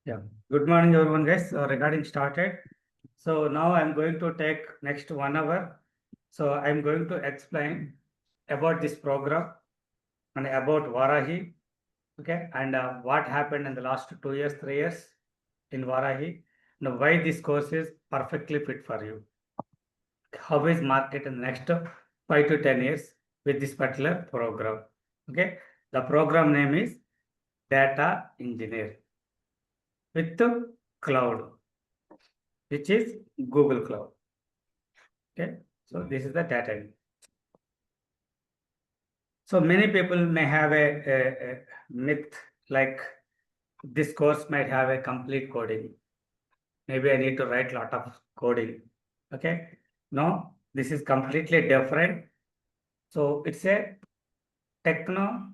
Yeah. Good morning, everyone, guys. Regarding started. So now I'm going to take next 1 hour. So I'm going to explain about this program and about Vaarahi. Okay. And what happened in the last 2 years, 3 years in Vaarahi. Now why this course is perfectly fit for you. How is market in the next 5 to 10 years with this particular program. Okay. The program name is Data Engineer with cloud, which is Google Cloud. Okay, so this is the data. So many people may have a myth like this course might have a complete coding. Maybe I need to write a lot of coding. Okay, no, this is completely different. So it's a techno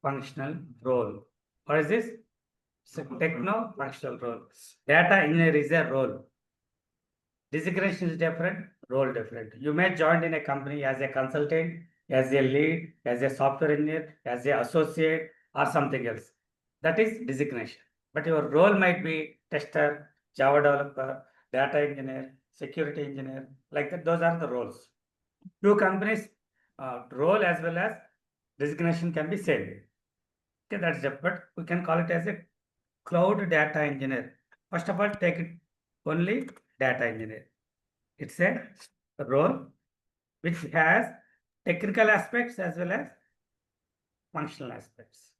functional role. What is this? It's a techno functional role. Data engineer is a role. Designation is different, role different. You may join in a company as a consultant, as a lead, as a software engineer, as an associate, or something else. That is designation. But your role might be tester, Java developer, data engineer, security engineer, like that. Those are the roles. Two companies, role as well as designation can be same. Okay, that's it. But we can call it as a cloud data engineer. First of all, take it only data engineer. It's a role which has technical aspects as well as functional aspects.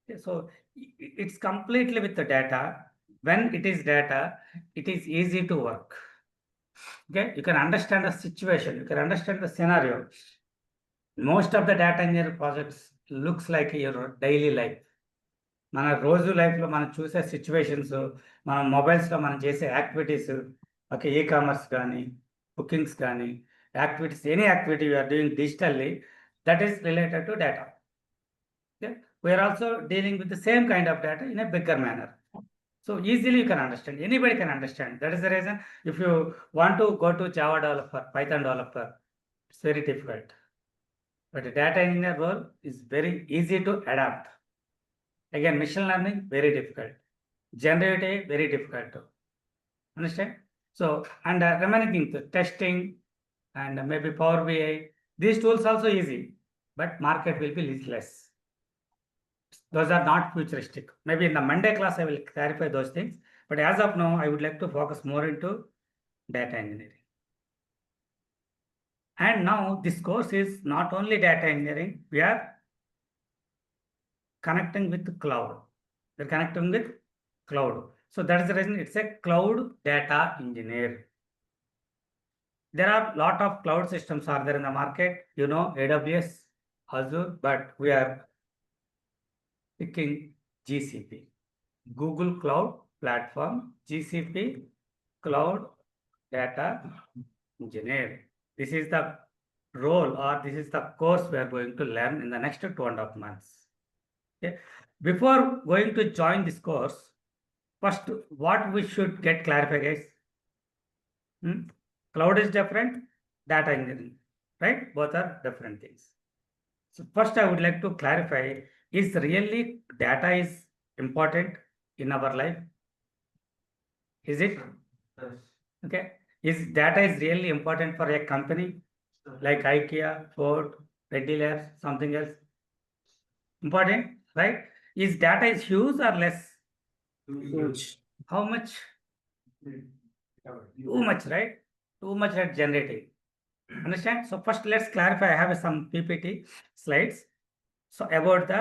Okay, so it's completely with the data. When it is data, it is easy to work. Okay, you can understand the situation, you can understand the scenario. Most of the data engineering projects looks like your daily life. మన రోజు లైఫ్లో మనం చూసే situations, మన మొబైల్స్లో మనం చేసే activities, okay, commerce కానీ బుకింగ్స్ కానీ activities, any activity you are doing digitally, that is related to data. Okay? We are also dealing with the same kind of data in a bigger manner. So easily you can understand, anybody can understand. That is the reason if you want to go to Java developer, Python developer, it's very difficult. But the data engineer role is very easy to adapt. Again, machine learning, very difficult. Generative, very difficult to understand. So, and remaining things, testing and maybe Power BI, these tools also easy, but market will be little less. Those are not futuristic. Maybe in the Monday class, I will clarify those things. But as of now, I would like to focus more into data engineering. And now this course is not only data engineering, we are connecting with the cloud. We're connecting with cloud. So that is the reason it's a cloud data engineer. There are a lot of cloud systems are there in the market, AWS, Azure, but we are picking GCP, Google Cloud Platform, GCP, Cloud Data Engineer. This is the role, or this is the course we are going to learn in the next 2.5 months. Okay. Before going to join this course, first what we should get clarified, guys. Cloud is different, data engineering, right? Both are different things. So first I would like to clarify, is really data is important in our life? Is it? Yes. Okay. Is data is really important for a company like IKEA, Ford, Reddy Labs, something else? Important, right? Is data is huge or less? Huge. How much? Too much, right? Too much at generating. Understand? So first let's clarify. I have some PPT slides. So about the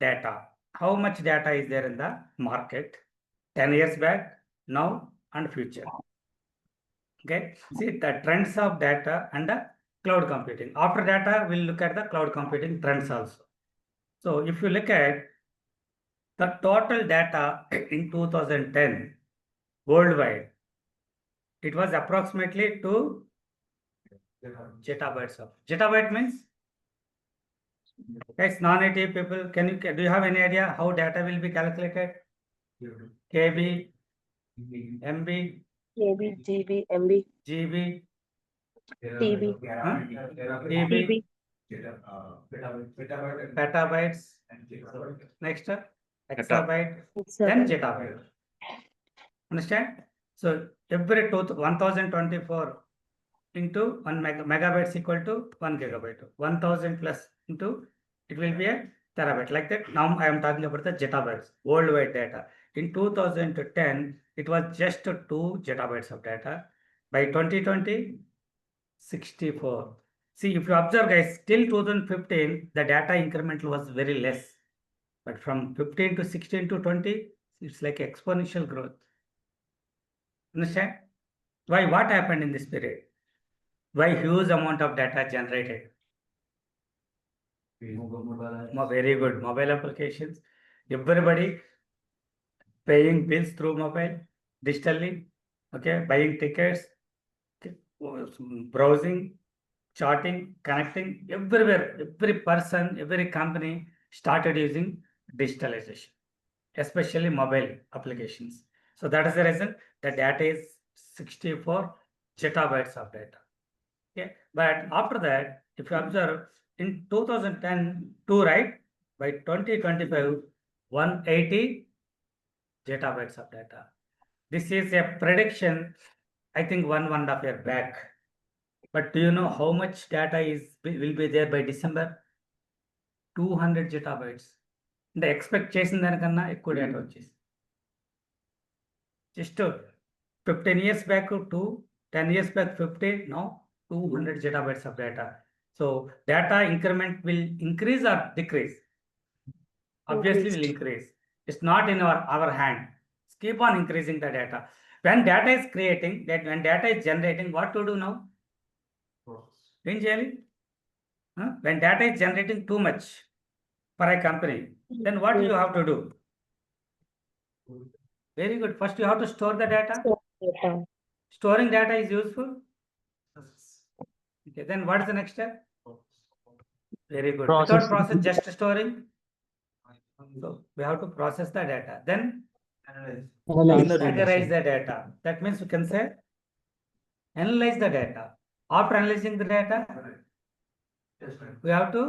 data. How much data is there in the market 10 years back, now, and future? Okay. See the trends of data and the cloud computing. After data, we'll look at the cloud computing trends also. So if you look at the total data in 2010 worldwide, it was approximately 2 zettabytes of. Zettabyte means, guys, non-native people, do you have any idea how data will be calculated? KB, MB, KB, GB, MB, GB, TB, TB, TB, petabytes. Next, exabyte, then zettabyte. Understand? So every 1024 into 1 megabytes equal to 1 gigabyte. 1000 plus into it will be a terabyte. Like that. Now I am talking about the zettabytes, worldwide data. In 2010, it was just 2 zettabytes of data. By 2020, 64. See, if you observe, guys, till 2015, the data incremental was very less. But from 15 to 16 to 20, it's like exponential growth. Understand? Why? What happened in this period? Why huge amount of data generated? Very good. Mobile applications. Everybody paying bills through mobile, digitally. Okay, buying tickets, okay, browsing, charting, connecting, everywhere. Every person, every company started using digitalization, especially mobile applications. So that is the reason the data is 64 zettabytes of data. Okay, but after that, if you observe in 2010, right, by 2025, 180 zettabytes of data. This is a prediction, I think 1.5 year back. But do you know how much data will be there by December? 200 zettabytes. The expect చేసిన దానికన్నా ఎక్కువ data వచ్చేసి just 15 years back to 10 years back 50, now 200 zettabytes of data. So data increment will increase or decrease? Obviously will increase. It's not in our hand. Keep on increasing the data. When data is creating, when data is generating, what to do now? When when data is generating too much for a company, then what you have to do? Very good. First, you have to store the data. Storing data is useful. Okay, then what is the next step? Very good. Without process, just storing. So we have to process the data. Then categorize the data. That means we can say analyze the data. After analyzing the data, we have to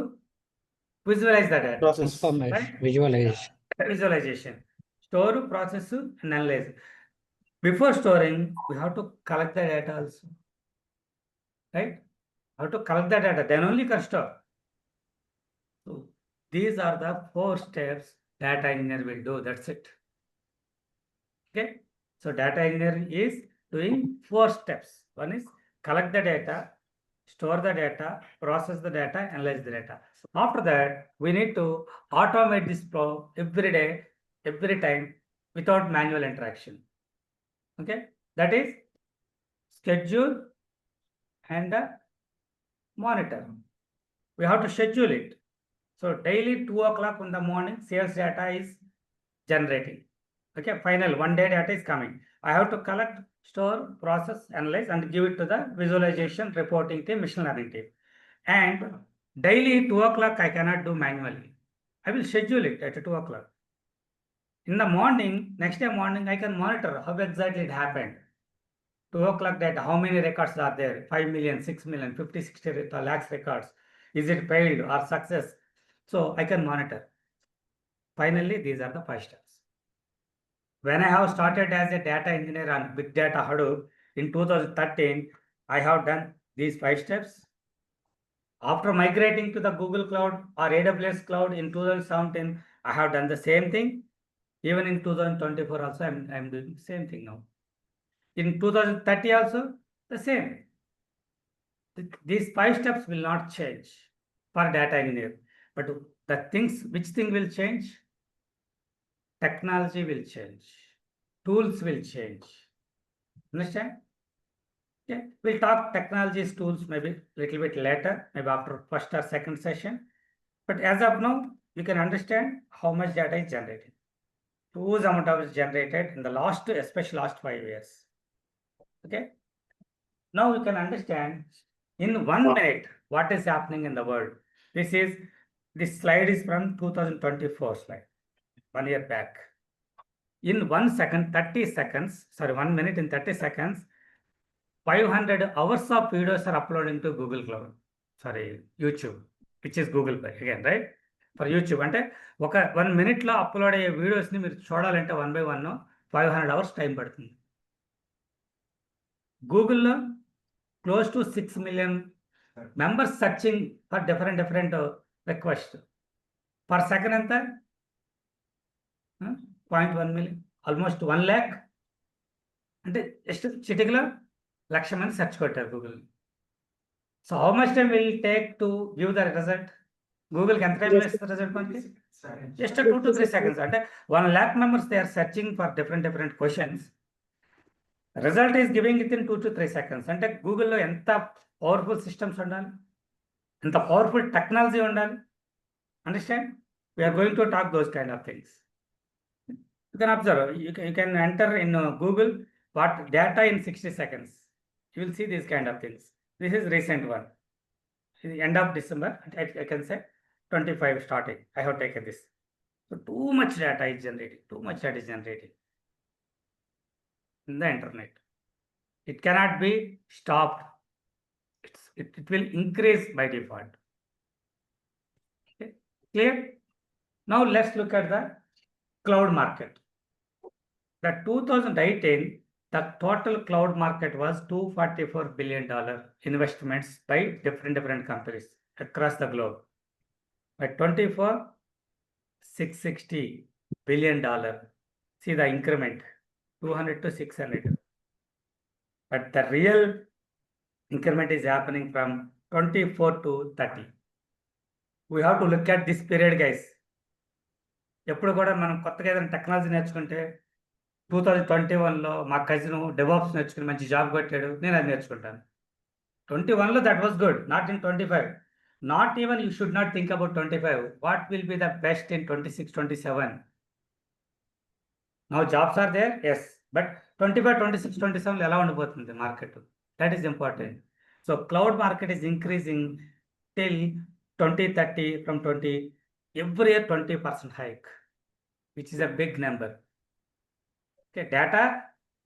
visualize the data. Transformation. Right? Visualization. Store, process, and analyze. Before storing, we have to collect the data also. Right? How to collect the data, then only can store. So these are the 4 steps data engineer will do. That's it. Okay. So data engineer is doing 4 steps. One is collect the data, store the data, process the data, analyze the data. After that, we need to automate this flow every day, every time, without manual interaction. Okay. That is schedule and monitor. We have to schedule it. So daily 2 o'clock in the morning, sales data is generating. Okay, final 1 day data is coming. I have to collect, store, process, analyze, and give it to the visualization reporting team, machine learning team. And daily 2 o'clock I cannot do manually. I will schedule it at 2 o'clock. In the morning, next day morning, I can monitor how exactly it happened. 2 o'clock data, how many records are there? 5 million, 6 million, 50, 60 lakhs records. Is it failed or success? So I can monitor. Finally, these are the 5 steps. When I have started as a data engineer on Big Data Hadoop in 2013, I have done these 5 steps. After migrating to the Google Cloud or AWS Cloud in 2017, I have done the same thing. Even in 2024 also, I'm doing the same thing now. In 2030 also, the same. These 5 steps will not change for data engineer. But the things, which thing will change? Technology will change. Tools will change. Understand? Okay. We'll talk technologies, tools maybe a little bit later, maybe after first or second session. But as of now, you can understand how much data is generated. Huge amount of is generated in the last, especially last 5 years. Okay. Now you can understand in 1 minute what is happening in the world. This slide is from 2024 slide, 1 year back. In 1 second, 30 seconds, sorry, 1 minute in 30 seconds, 500 hours of videos are uploading to Google Cloud, sorry, YouTube, which is Google again, right? For YouTube అంటే ఒక 1 minute upload అయ్యే వీడియోస్ని మీరు చూడాలంటే 1 by 1 500 hours time పడుతుంది. గూగుల్లో close to 6 million members searching for different requests. Per second ఎంత 0.1 million, almost 1 lakh. అంటే జస్ట్ చిటికలో 1,00,000 మంది సెర్చ్ కొట్టారు Google. So how much time will take to give the result? గూగుల్కి ఎంత టైం వేస్తుంది రిజల్ట్ మనకి? Just 2 to 3 seconds. అంటే 1 lakh members they are searching for different questions. Result is giving with in 2 to 3 seconds. అంటే గూగుల్లో ఎంత powerful systems ఉండాలి, ఎంత పవర్ఫుల్ టెక్నాలజీ ఉండాలి. Understand? We are going to talk those kind of things. You can observe, you can enter in Google what data in 60 seconds. You will see these kind of things. This is recent one. End of December, I can say 25 starting. I have taken this. So too much data is generating. Too much data is generating in the internet. It cannot be stopped. It will increase by default. Okay. Clear? Now let's look at the cloud market. The 2018, the total cloud market was $244 billion investments by different companies across the globe. By 24, $660 billion. See the increment, 200 to 600. But the real increment is happening from 24 to 30. We have to look at this period, guys. ఎప్పుడు కూడా మనం కొత్తగా ఏదైనా technology నేర్చుకుంటే 2021లో మా cousin DevOps నేర్చుకుని మంచి job కొట్టాడు, నేను అది నేర్చుకుంటాను. 21లో that was good, not in 25. Not even you should not think about 25. What will be the best in 26, 27? Now jobs are there, yes, but 25, 26, 27లో ఎలా ఉండిపోతుంది market? That is important. So cloud market is increasing till 2030 from 20, every year 20% hike, which is a big number. Okay, data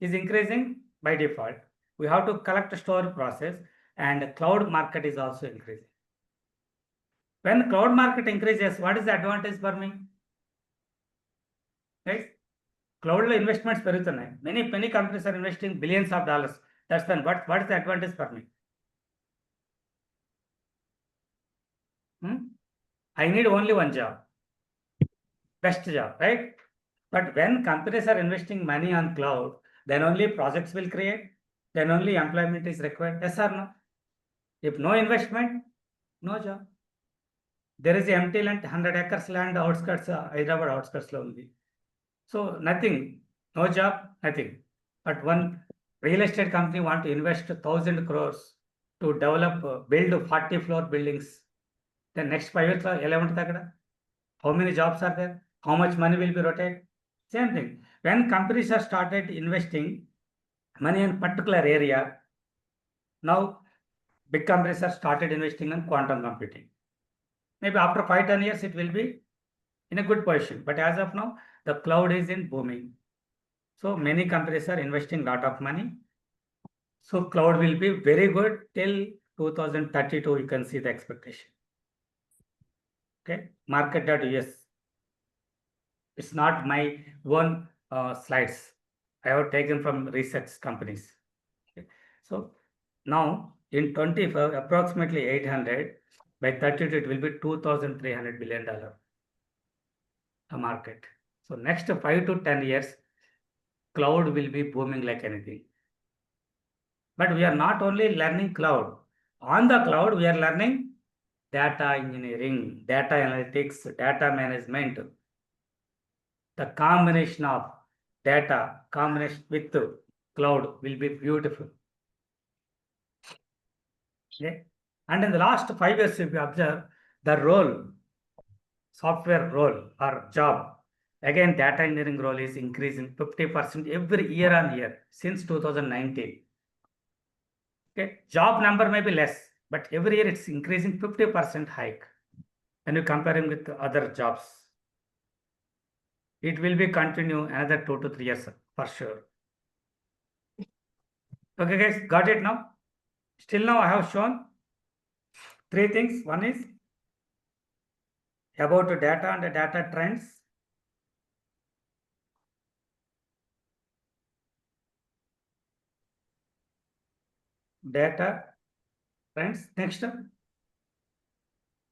is increasing by default. We have to collect, store, process, and cloud market is also increasing. When cloud market increases, what is the advantage for me? Right? Cloud lo investments perugutunnayi. Many companies are investing billions of dollars. That's when what is the advantage for me? I need only one job, best job, right? But when companies are investing money on cloud, then only projects will create, then only employment is required. Yes or no? If no investment, no job. There is empty land, 100 acres land outskirts, Hyderabad outskirts lo undi. So nothing, no job, nothing. But one real estate company want to invest 1,000 crores to develop, build 40-floor buildings. Then next 5 years, how many jobs are there? How much money will be rotated? Same thing. When companies have started investing money in particular area, now big companies have started investing in quantum computing. Maybe after 5-10 years, it will be in a good position. But as of now, the cloud is in booming. So many companies are investing a lot of money. So cloud will be very good till 2032. You can see the expectation. Okay, market.us. It's not my own slides. I have taken from research companies. Okay. So now in 25, approximately 800. By 32, it will be $2,300 billion a market. So next 5 to 10 years, cloud will be booming like anything. But we are not only learning cloud. On the cloud, we are learning data engineering, data analytics, data management. The combination of data combination with cloud will be beautiful. Okay. And in the last 5 years, if you observe the role, software role or job, again data engineering role is increasing 50% every year on year since 2019. Okay, job number may be less, but every year it's increasing 50% hike when you comparing with other jobs. It will be continue another 2 to 3 years for sure. Okay guys, got it now? Still now I have shown 3 things. One is about data and data trends. Data trends. Next,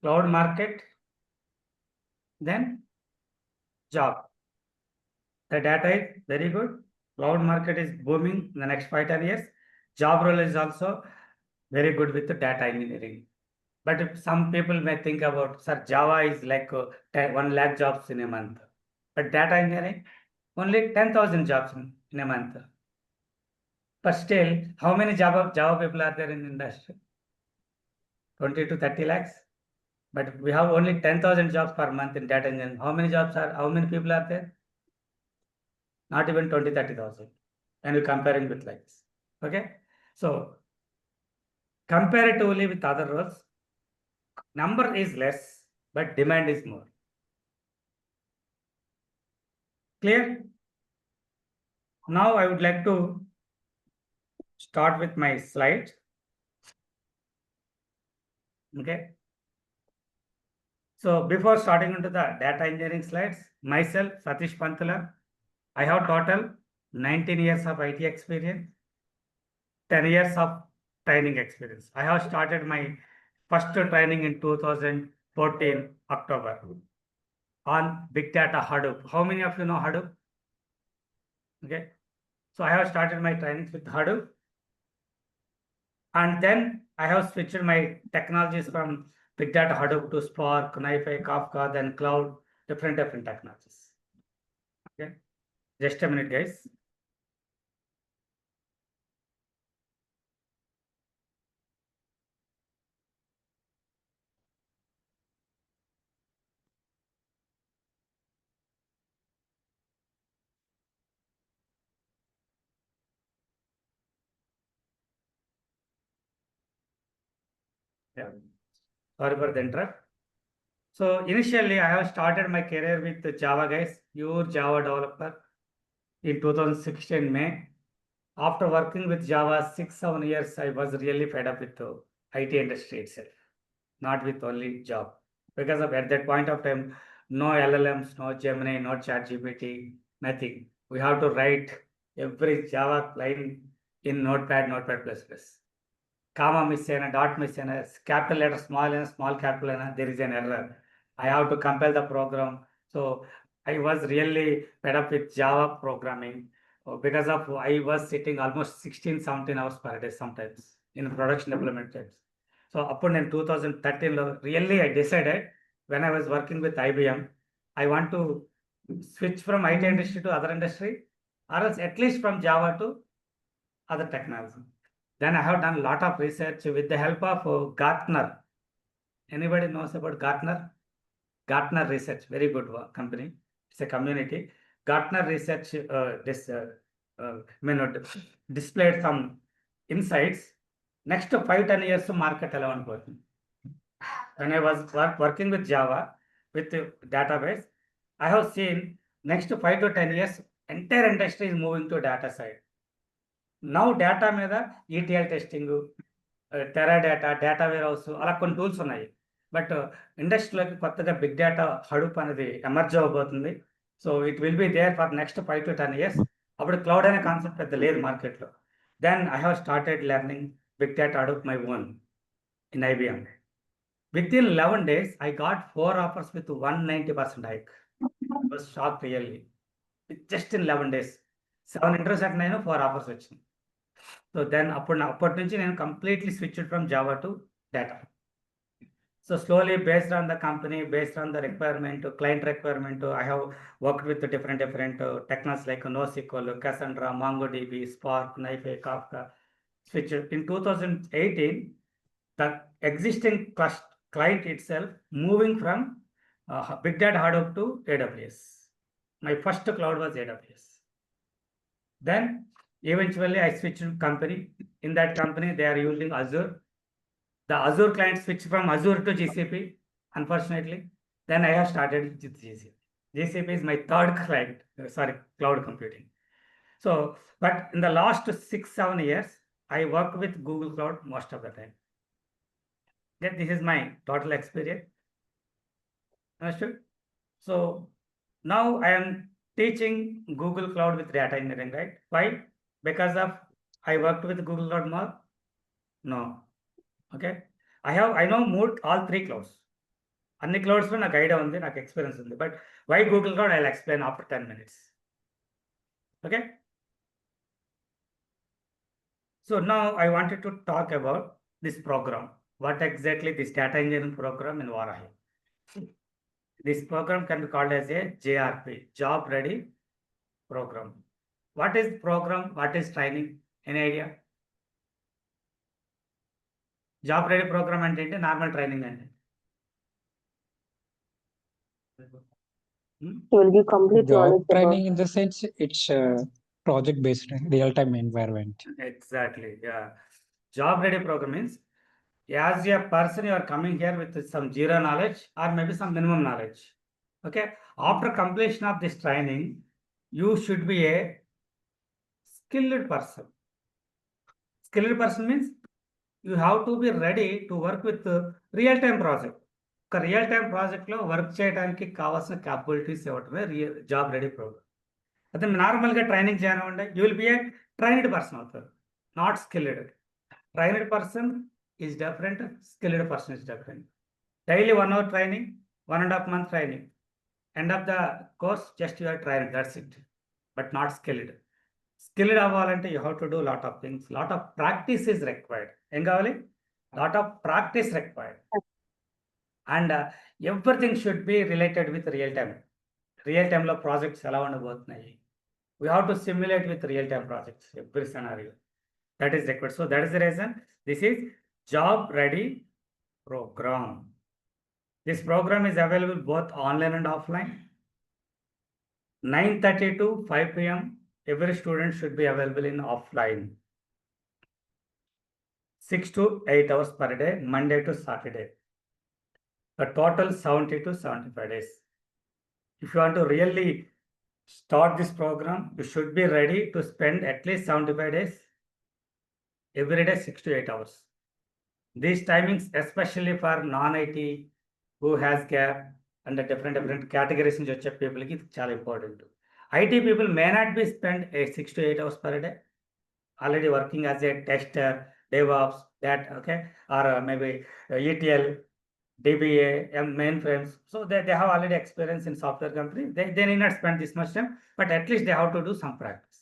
cloud market. Then job. The data is very good. Cloud market is booming in the next 5-10 years. Job role is also very good with the data engineering. But if some people may think about, sir, Java is like 1 lakh jobs in a month. But data engineering, only 10,000 jobs in a month. But still, how many Java people are there in the industry? 20 to 30 lakhs. But we have only 10,000 jobs per month in data engineering. How many people are there? Not even 20, 30,000. And you're comparing with like this. Okay. So comparatively with other roles, number is less, but demand is more. Clear? Now I would like to start with my slides. Okay. So before starting into the data engineering slides, myself, Satish Pantula, I have total 19 years of IT experience, 10 years of training experience. I have started my first training in 2014, October, on Big Data Hadoop. How many of you know Hadoop? Okay. So I have started my trainings with Hadoop. And then I have switched my technologies from Big Data Hadoop to Spark, NiFi, Kafka, then cloud, different technologies. Okay. Just a minute, guys. Yeah. Sorry for the interrupt. So initially, I have started my career with Java, guys, pure Java developer in 2016 May. After working with Java 6-7 years, I was really fed up with the IT industry itself, not with only job. Because of at that point of time, no LLMs, no Gemini, no ChatGPT, nothing. We have to write every Java line in Notepad, Notepad++. Comma miss అయినా dot miss అయినా capital letter small capital అయినా there is an error. I have to compile the program. So I was really fed up with Java programming because of I was sitting almost 16-17 hours per day sometimes in production development times. So upon in 2013 really I decided when I was working with IBM, I want to switch from IT industry to other industry, or else at least from Java to other technology. Then I have done a lot of research with the help of Gartner. Anybody knows about Gartner? Gartner Research, very good company. It's a community. Gartner Research displayed some insights. Next 5-10 years to market 11%. When I was working with Java, with the database, I have seen next 5 to 10 years, entire industry is moving to data side. Now data మీద ETL testing, Teradata, data warehouse అలా కొన్ని tools ఉన్నాయి. But ఇండస్ట్రీలోకి కొత్తగా big data Hadoop అనేది emerge అవ్వబోతుంది. So it will be there for next 5 to 10 years. అప్పుడు cloud అనే కాన్సెప్ట్ పెద్ద లేదు మార్కెట్లో. Then I have started learning big data Hadoop my own in IBM. Within 11 days, I got 4 offers with 190% hike. I was shocked really. Just in 11 days. 7 interviews attend అయినా 4 offers వచ్చినాయి. So then అప్పటి నుంచి నేను completely switched from Java to data. So slowly based on the company, based on the requirement, client requirement, I have worked with different technologies like NoSQL, Cassandra, MongoDB, Spark, NiFi, Kafka. Switched in 2018, the existing client itself moving from Big Data Hadoop to AWS. My first cloud was AWS. Then eventually I switched company. In that company, they are using Azure. The Azure client switched from Azure to GCP, unfortunately. Then I have started with GCP. GCP is my third client, cloud computing. So, but in the last 6-7 years, I work with Google Cloud most of the time. Then this is my total experience. Understood? So now I am teaching Google Cloud with data engineering, right? Why? Because of I worked with Google Cloud more? No. Okay. I know moved all three clouds. అన్ని క్లౌడ్స్లో నాకు idea ఉంది, నాకు experience ఉంది. But why Google cloud I will explain after 10 minutes. Okay. So now I wanted to talk about this program. What exactly this data engineering program in Vaarahi? This program can be called as a JRP, Job Ready Program. What is program? What is training? Any idea? Job Ready Program అంటే ఏంటి? Normal training అండి. He will give complete Job knowledge training about. in the sense it's project based, real-time environment. Exactly, yeah. Job ready program means as a person you are coming here with some zero knowledge or maybe some minimum knowledge. Okay. After completion of this training, you should be a skilled person. Skilled person means you have to be ready to work with real-time project. ఒక real time ప్రాజెక్ట్లో work చేయడానికి కావాల్సిన capabilities ఇవ్వటమే job ready programme. అదే నార్మల్గా training చేయనివ్వండి, you will be a trained person అవుతారు, not skilled. Trained person is different, skilled person is different. Daily 1 hour training, 1.5 month training, end of the course just you're trained, that's it, but not skilled. Skilled అవ్వాలంటే you have to do lot of things, lot of practice is required. ఏం కావాలి? Lot of practice required. And everything should be related with real time. Real టైంలో projects ఎలా ఉండబోతున్నాయి, we have to simulate with real-time projects, every scenario. That is required. So that is the reason this is job ready program. This program is available both online and offline. 9:30 to 5 p.m. every student should be available in offline. 6 to 8 hours per day, Monday to Saturday. The total 70 to 75 days. If you want to really start this program, you should be ready to spend at least 75 days, every day 6 to 8 hours. These timings, especially for non-IT who has gap and the different categories in which people, it's చాలా important. IT people may not be spend 6 to 8 hours per day, already working as a tester, DevOps, that, okay, or maybe ETL, DBA, mainframes. So they have already experience in software company. They need not spend this much time, but at least they have to do some practice.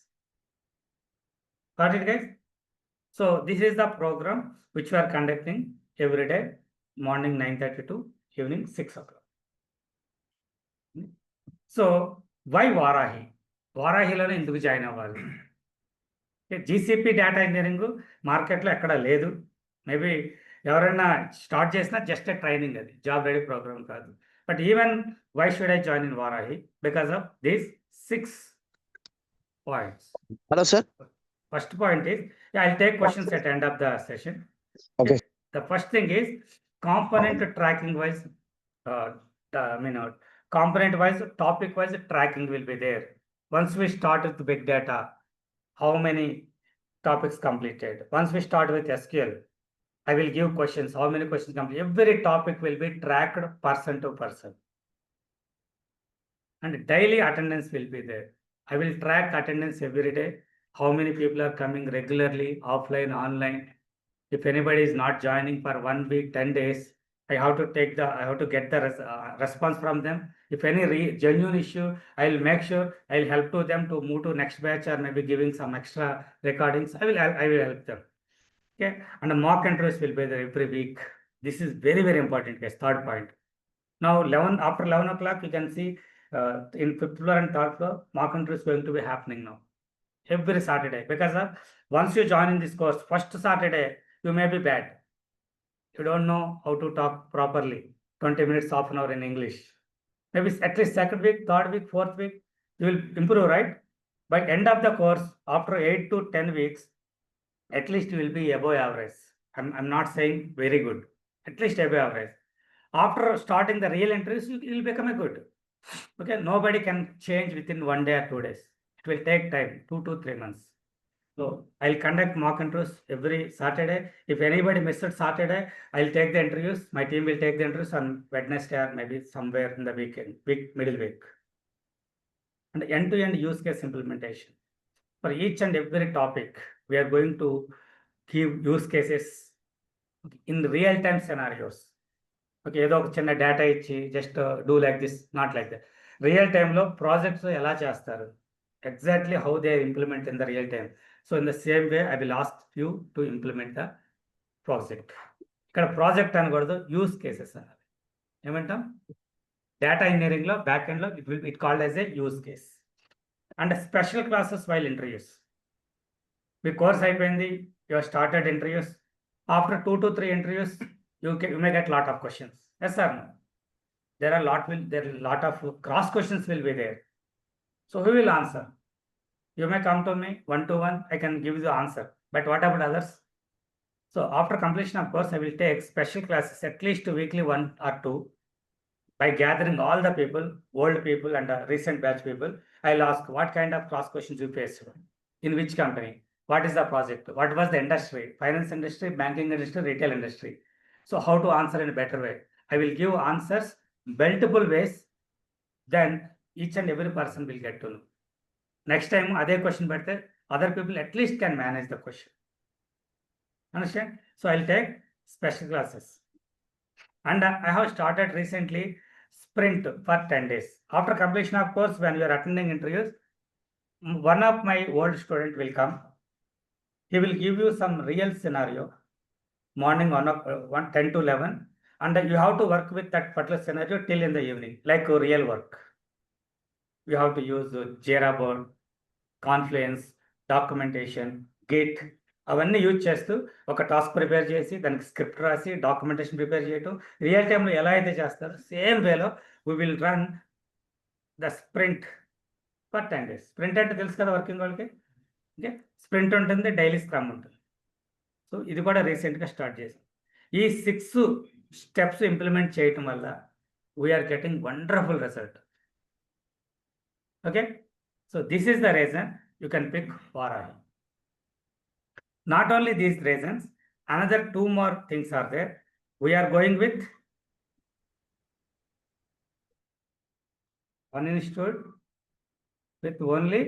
Got it, guys? So this is the program which we are conducting every day, morning 9:30 to evening 6 o'clock. So why Vaarahi? వారాహిలోనే ఎందుకు join అవ్వాలి? GCP data engineering మార్కెట్లో ఎక్కడ లేదు. Maybe ఎవరైనా start చేసినా just training, అది job ready programme కాదు. But even why should I join in Vaarahi? Because of these 6 points. Hello, sir. First point is, I'll take questions at end of the session. Okay. The first thing is component tracking wise, component wise, topic wise tracking will be there. Once we start with big data, how many topics completed? Once we start with SQL, I will give questions, how many questions completed. Every topic will be tracked person to person. And daily attendance will be there. I will track attendance every day. How many people are coming regularly, offline, online. If anybody is not joining for 1 week, 10 days, I have to get the response from them. If any genuine issue, I will make sure I will help to them to move to next batch, or maybe giving some extra recordings. I will help them. Okay, and the mock interviews will be there every week. This is very, very important, guys. Third point. Now after 11 o'clock, you can see in 5th floor and 3rd floor, mock interviews going to be happening now. Every Saturday, because once you join in this course, first Saturday, you may be bad. You don't know how to talk properly, 20 minutes, half an hour in English. Maybe at least 2nd week, 3rd week, 4th week, you will improve, right? By end of the course, after 8 to 10 weeks, at least you will be above average. I'm not saying very good, at least above average. After starting the real interviews, you will become a good. Okay, nobody can change within 1 day or 2 days. It will take time, 2 to 3 months. So I'll conduct mock interviews every Saturday. If anybody missed Saturday, I'll take the interviews. My team will take the interviews on Wednesday or maybe somewhere in the weekend, middle week. And end-to-end use case implementation. For each and every topic, we are going to give use cases in real-time scenarios. Okay, ఏదో ఒక చిన్న data ఇచ్చి just do like this, not like that. Real టైంలో projects ఎలా చేస్తారు, exactly how they implement in the real time. So in the same way I will ask you to implement the project. ఇక్కడ project అనకూడదు, use cases అనాలి. ఏమంటాం? Data ఇంజనీరింగ్లో back ఎండ్లో it called as a use case. And special classes while interviews. Me course అయిపోయింది, you started interviews. After 2 to 3 interviews, you may get lot of questions. Yes or no? There are lot of cross questions will be there. So who will answer? You may come to me one-to-one, I can give you the answer. But what about others? So after completion of course, I will take special classes at least weekly 1 or 2. By gathering all the people, old people and recent batch people, I'll ask what kind of cross questions you face, in which company, what is the project, what was the industry, finance industry, banking industry, retail industry. So how to answer in a better way. I will give answers multiple ways, then each and every person will get to know. Next time other question better, other people at least can manage the question. Understand? So I'll take special classes. And I have started recently sprint for 10 days. After completion of course, when you are attending interviews, one of my old student will come. He will give you some real scenario. Morning 10 to 11, and you have to work with that particular scenario till in the evening, like real work. You have to use Jira board, Confluence, documentation, Git, అవన్నీ use చేస్తూ ఒక task prepare చేసి దానికి script రాసి documentation prepare చేయటం, real టైంలో ఎలా అయితే చేస్తారో సేమ్ వేలో we will run the sprint for 10 days. Sprint అంటే తెలుసు కదా వర్కింగ్ వాళ్ళకి. ఓకే, స్ప్రింట్ ఉంటుంది, డైలీ స్క్రమ్ ఉంటుంది. సో ఇది కూడా రీసెంట్గా స్టార్ట్ చేసాం. ఈ 6 steps ఇంప్లిమెంట్ చేయటం వల్ల we are getting wonderful result. Okay, so this is the reason you can pick Vaarahi. Not only these reasons, another 2 more things are there. We are going with one institute with only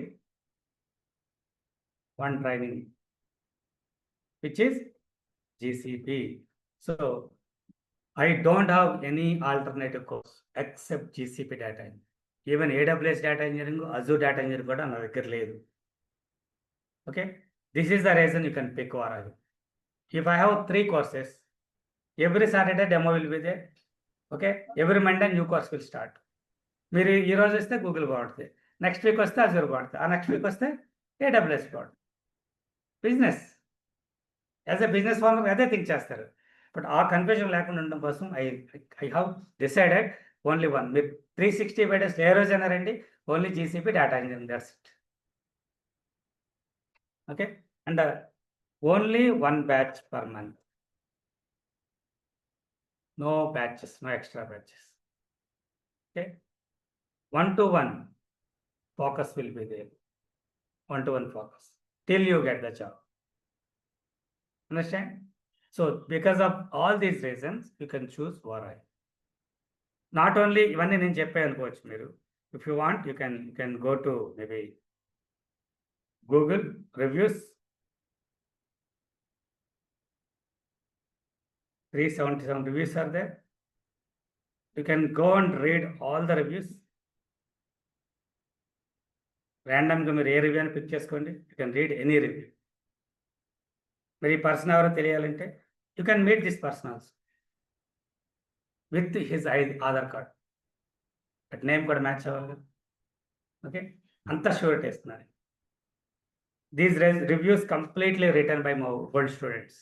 one training, which is GCP. So I don't have any alternative course except GCP data engineering. Even AWS data engineering, Azure data engineering kuda na daggara ledu. Okay, this is the reason you can pick Vaarahi. If I have 3 courses, every Saturday demo will be there. Okay, every Monday new course will start. మీరు ఈ రోజు వస్తే Google బాగుంటుంది, next week వస్తే Azure బాగుంటుంది, ఆ next week వస్తే AWS బాగుంటుంది. Business as a business owner అదే థింక్ చేస్తారు. బట్ ఆ కన్ఫ్యూజన్ లేకుండా ఉండడం కోసం I have decided only one. మీరు 365 days ఏ రోజైనా రండి, only GCP data engineering, that's it. Okay, and only 1 batch per month. No batches, no extra batches. Okay, 1-to-1 focus will be there. 1-to-1 focus till you get the job. Understand? So because of all these reasons, you can choose Vaarahi. Not only ఇవన్నీ నేను చెప్పాను అనుకోవచ్చు మీరు. If you want, you can go to maybe Google reviews. 377 reviews are there. You can go and read all the reviews. ర్యాండమ్గా మీరు ఏ review అని pick చేసుకోండి. You can read any review. మరి ఈ పర్సన్ ఎవరో తెలియాలంటే you can meet this person also with his Aadhaar card. But name కూడా match అవ్వాలి కదా. ఓకే, అంత షూరిటీ ఇస్తున్నారు. These reviews completely written by my old students.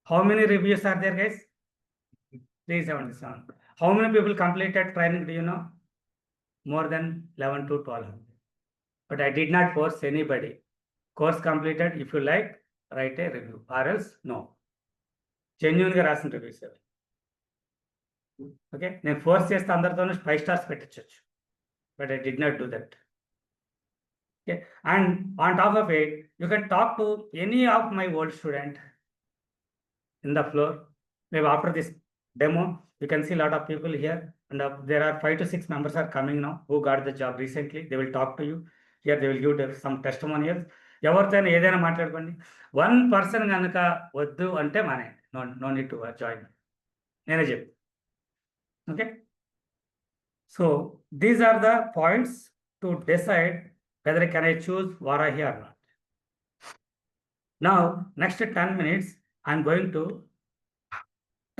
How many reviews are there, guys? 377. How many people completed training, do you know? More than 11 to 1200. But I did not force anybody. Course completed, if you like, write a review, or else no. Genuine ga rasin reviews. Okay, నేను force చేస్తే అందరితోనూ 5 stars పెట్టచ్చు, but I did not do that. Okay, and on top of it, you can talk to any of my old student in the floor. Maybe after this demo, you can see a lot of people here, and there are 5 to 6 members are coming now who got the job recently. They will talk to you. Here they will give some testimonials. ఎవరితోనే ఏదైనా మాట్లాడుకోండి. One person కనుక వద్దు అంటే మానే no need to join. నేనే చెప్పు. Okay, so these are the points to decide whether can I choose Vaarahi or not. Now, next 10 minutes, I'm going to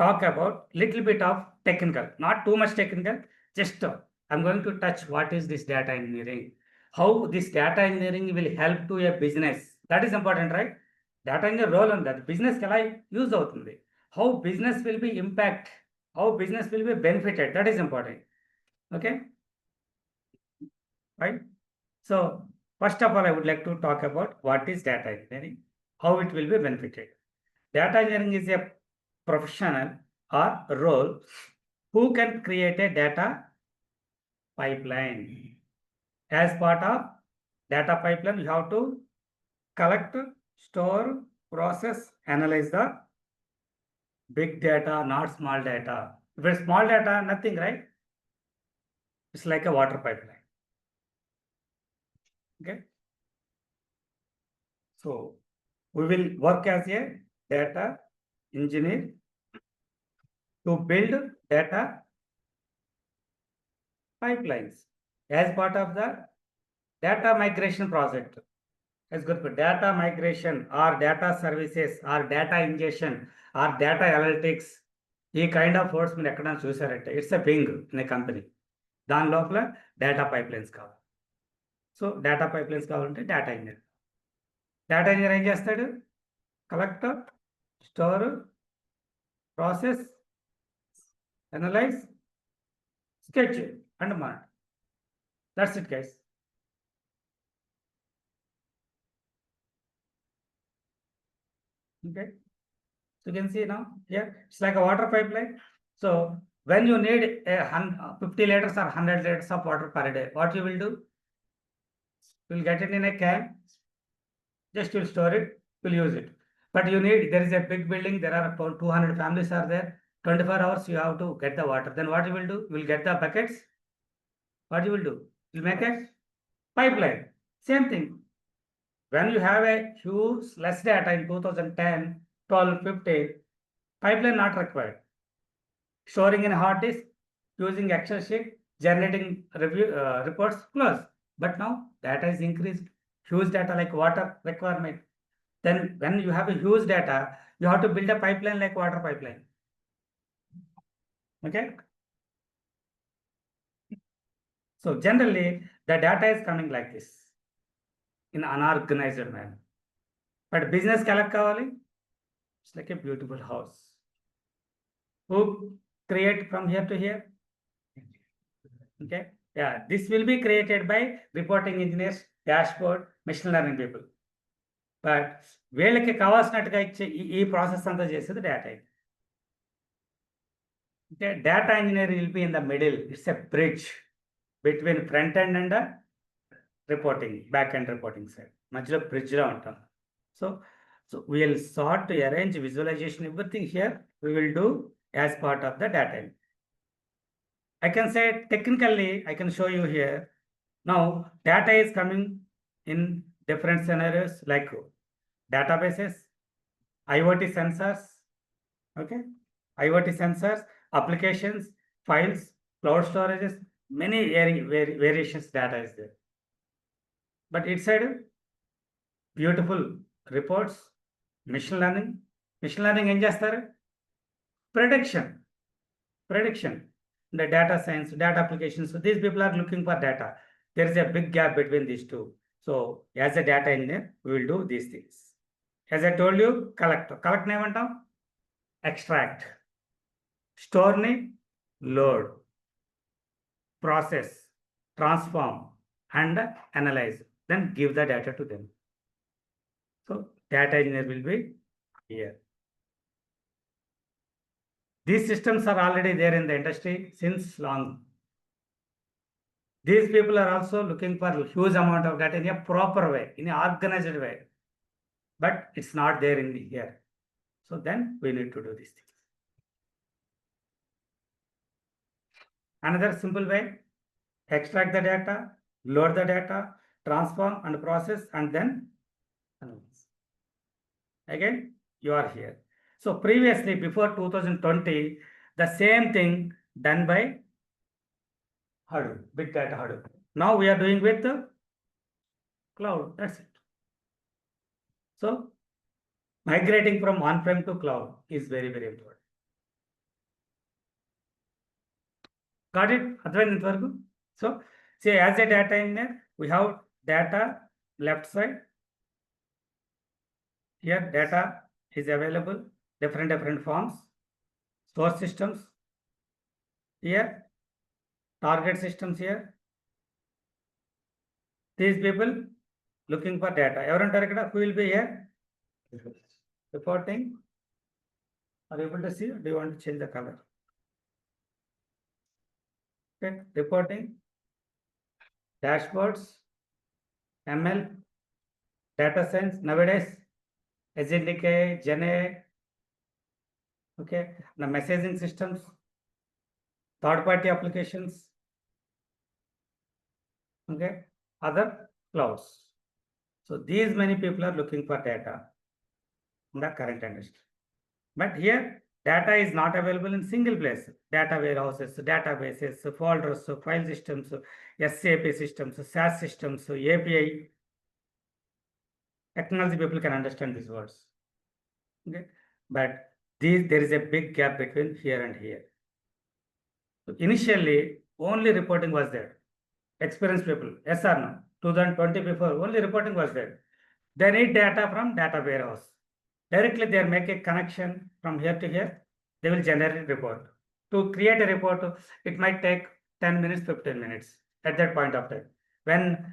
talk about little bit of technical, not too much technical, just I'm going to touch what is this data engineering, how this data engineering will help to a business. That is important, right? Data engineer role on that business can I use out, how business will be impact, how business will be benefited, that is important. Okay, right? So first of all, I would like to talk about what is data engineering, how it will be benefited. Data engineering is a professional or role who can create a data pipeline. As part of data pipeline, you have to collect, store, process, analyze the big data, not small data. If it's small data, nothing, right? It's like a water pipeline. Okay, so we will work as a data engineer to build data pipelines as part of the data migration project. As good for data migration or data services or data ingestion or data analytics, ఈ kind of words మీరు ఎక్కడైనా చూసారంటే it's a wing in a company. దాని లోపల data pipelines కావాలి. So data pipelines కావాలంటే data engineer. Data engineer ఏం చేస్తాడు? Collect, store, process, analyse, sketch and monitor. That's it, guys. Okay, so you can see now here it's like a water pipeline. So when you need a 50 liters or 100 liters of water per day, what you will do? You will get it in a can, just you will store it, you will use it. But you need, there is a big building, there are about 200 families are there, 24 hours you have to get the water. Then what you will do? You will get the buckets. What you will do? You make a pipeline. Same thing. When you have a huge less data in 2010, 12, 15, pipeline not required. Storing in hard disk, using Excel sheet, generating review reports, close. But now data is increased. Huge data like water requirement. Then when you have a huge data, you have to build a pipeline like water pipeline. Okay. So generally, the data is coming like this in unorganized manner. But business collect kavali, it's like a beautiful house. Who create from here to here? Okay. Yeah, this will be created by reporting engineers, dashboard, machine learning people. But వీళ్ళకి కావాల్సినట్టుగా ఇచ్చే ఈ process అంతా చేసేది data. Okay, data engineering will be in the middle. It's a bridge between front end and reporting, back end reporting side. మధ్యలో bridge లో ఉంటాం. So we will sort to arrange visualization, everything here we will do as part of the data. I can say technically, I can show you here. Now data is coming in different scenarios like databases, IoT sensors, okay, IoT sensors, applications, files, cloud storages, many variations data is there. But inside beautiful reports, machine learning ఏం చేస్తారు? Prediction, the data science, data applications. So these people are looking for data. There is a big gap between these two. So as a data engineer, we will do these things. As I told you, collect ఏమంటాం? Extract, store ni load, process, transform and analyze, then give the data to them. So data engineer will be here. These systems are already there in the industry since long. These people are also looking for huge amount of data in a proper way, in an organized way. But it's not there in here. So then we need to do these things. Another simple way, extract the data, load the data, transform and process, and then analyze. Again, you are here. So previously, before 2020, the same thing done by Hadoop, big data Hadoop. Now we are doing with the cloud. That's it. So migrating from on-prem to cloud is very, very important. Got it? So see, as a data engineer, we have data left side. Here data is available, different forms, source systems. Here, target systems here. These people looking for data. Everyone target who will be here? Reporting. Are you able to see? Or do you want to change the color? Okay, reporting, dashboards, ML, data science nowadays, agentic AI, Gen AI, okay, the messaging systems, third-party applications, okay, other clouds. So these many people are looking for data in the current industry. But here, data is not available in single place. Data warehouses, databases, folders, file systems, SAP systems, SaaS systems, API. Technology people can understand these words. Okay, but there is a big gap between here and here. So initially, only reporting was there. Experienced people, yes or no? 2020 before, only reporting was there. They need data from data warehouse. Directly they make a connection from here to here. They will generate a report. To create a report, it might take 10 minutes, 15 minutes at that point of time. When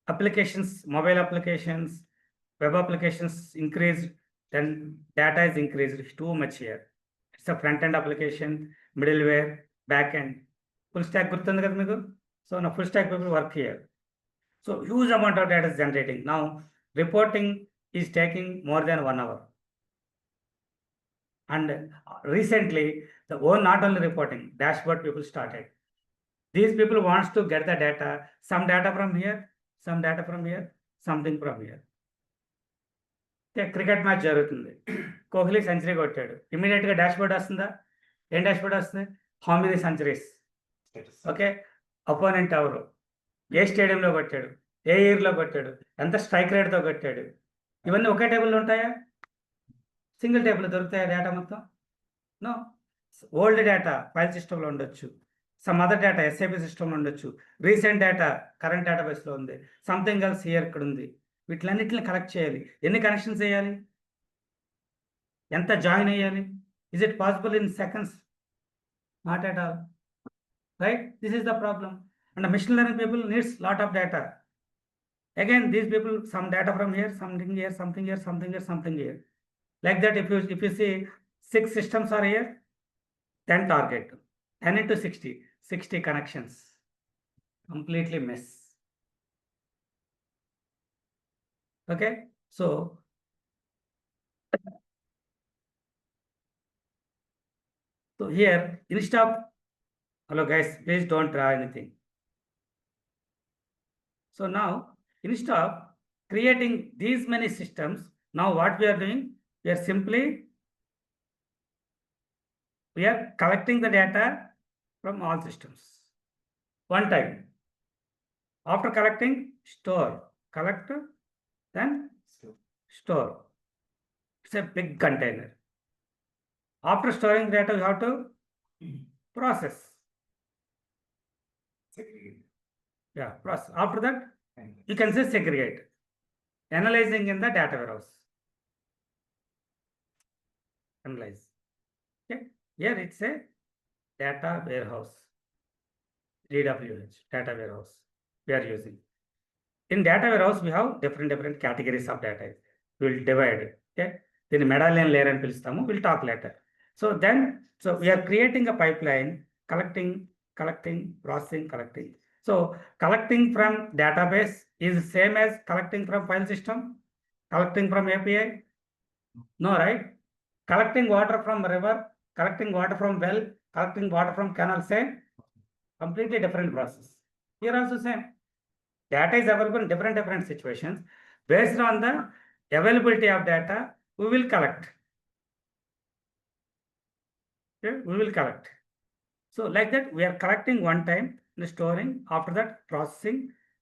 applications, mobile applications, web applications increase, then data is increased too much here. It's a front-end application, middleware, back-end. Full stack gurtundi kada meeku? So now full stack people work here. So huge amount of data is generating. Now reporting is taking more than 1 hour. And recently, not only reporting, dashboard people started. These people wants to get the data, some data from here, some data from here, something from here. Okay, cricket match జరుగుతుంది. Kohli century కొట్టాడు. Immediate గా dashboard వస్తుందా? ఏం dashboard వస్తుంది? How many centuries? Okay, opponent ఎవరు, ఏ స్టేడియంలో కొట్టాడు, ఏ year లో కొట్టాడు, ఎంత స్ట్రైక్ రేట్ తో కొట్టాడు, ఇవన్నీ ఒకే టేబుల్లో ఉంటాయా? సింగిల్ టేబుల్ దొరుకుతాయా డేటా మొత్తం? నో. ఓల్డ్ డేటా ఫైల్ సిస్టంలో ఉండొచ్చు, సమ్ అదర్ డేటా ఎస్ఏపి సిస్టంలో ఉండొచ్చు, రీసెంట్ డేటా కరెంట్ డేటాబేస్లో ఉంది, సంథింగ్ ఎల్స్ హియర్ ఇక్కడ ఉంది. వీటిలన్నిటిని కలెక్ట్ చేయాలి. ఎన్ని కనెక్షన్స్ చేయాలి, ఎంత జాయిన్ అయ్యాలి? Is it possible in seconds? Not at all, right? This is the problem. And machine learning people needs lot of data. Again, these people, some data from here, something here, something here, something here, something here. Like that, if you see 6 systems are here, then target 10 into 60 connections, completely mess. Okay, so here, instead of, hello guys, please don't draw anything. So now, instead of creating these many systems, now what we are doing, we are collecting the data from all systems one time. After collecting, store, collect, then store. It's a big container. After storing data, you have to process. Yeah, process. After that, you can say segregate. Analyzing in the data warehouse. Analyze. Okay. Here it's a data warehouse. DWH, data warehouse we are using. In data warehouse, we have different categories of data. We will divide it. Okay. Then medallion layer and pilustamu. We'll talk later. So we are creating a pipeline, collecting, processing, collecting. So collecting from database is same as collecting from file system, collecting from API. No, right? Collecting water from river, collecting water from well, collecting water from canal, same. Completely different process. Here also same. Data is available in different situations. Based on the availability of data, we will collect. Okay, we will collect. So like that, we are collecting one time and storing, after that processing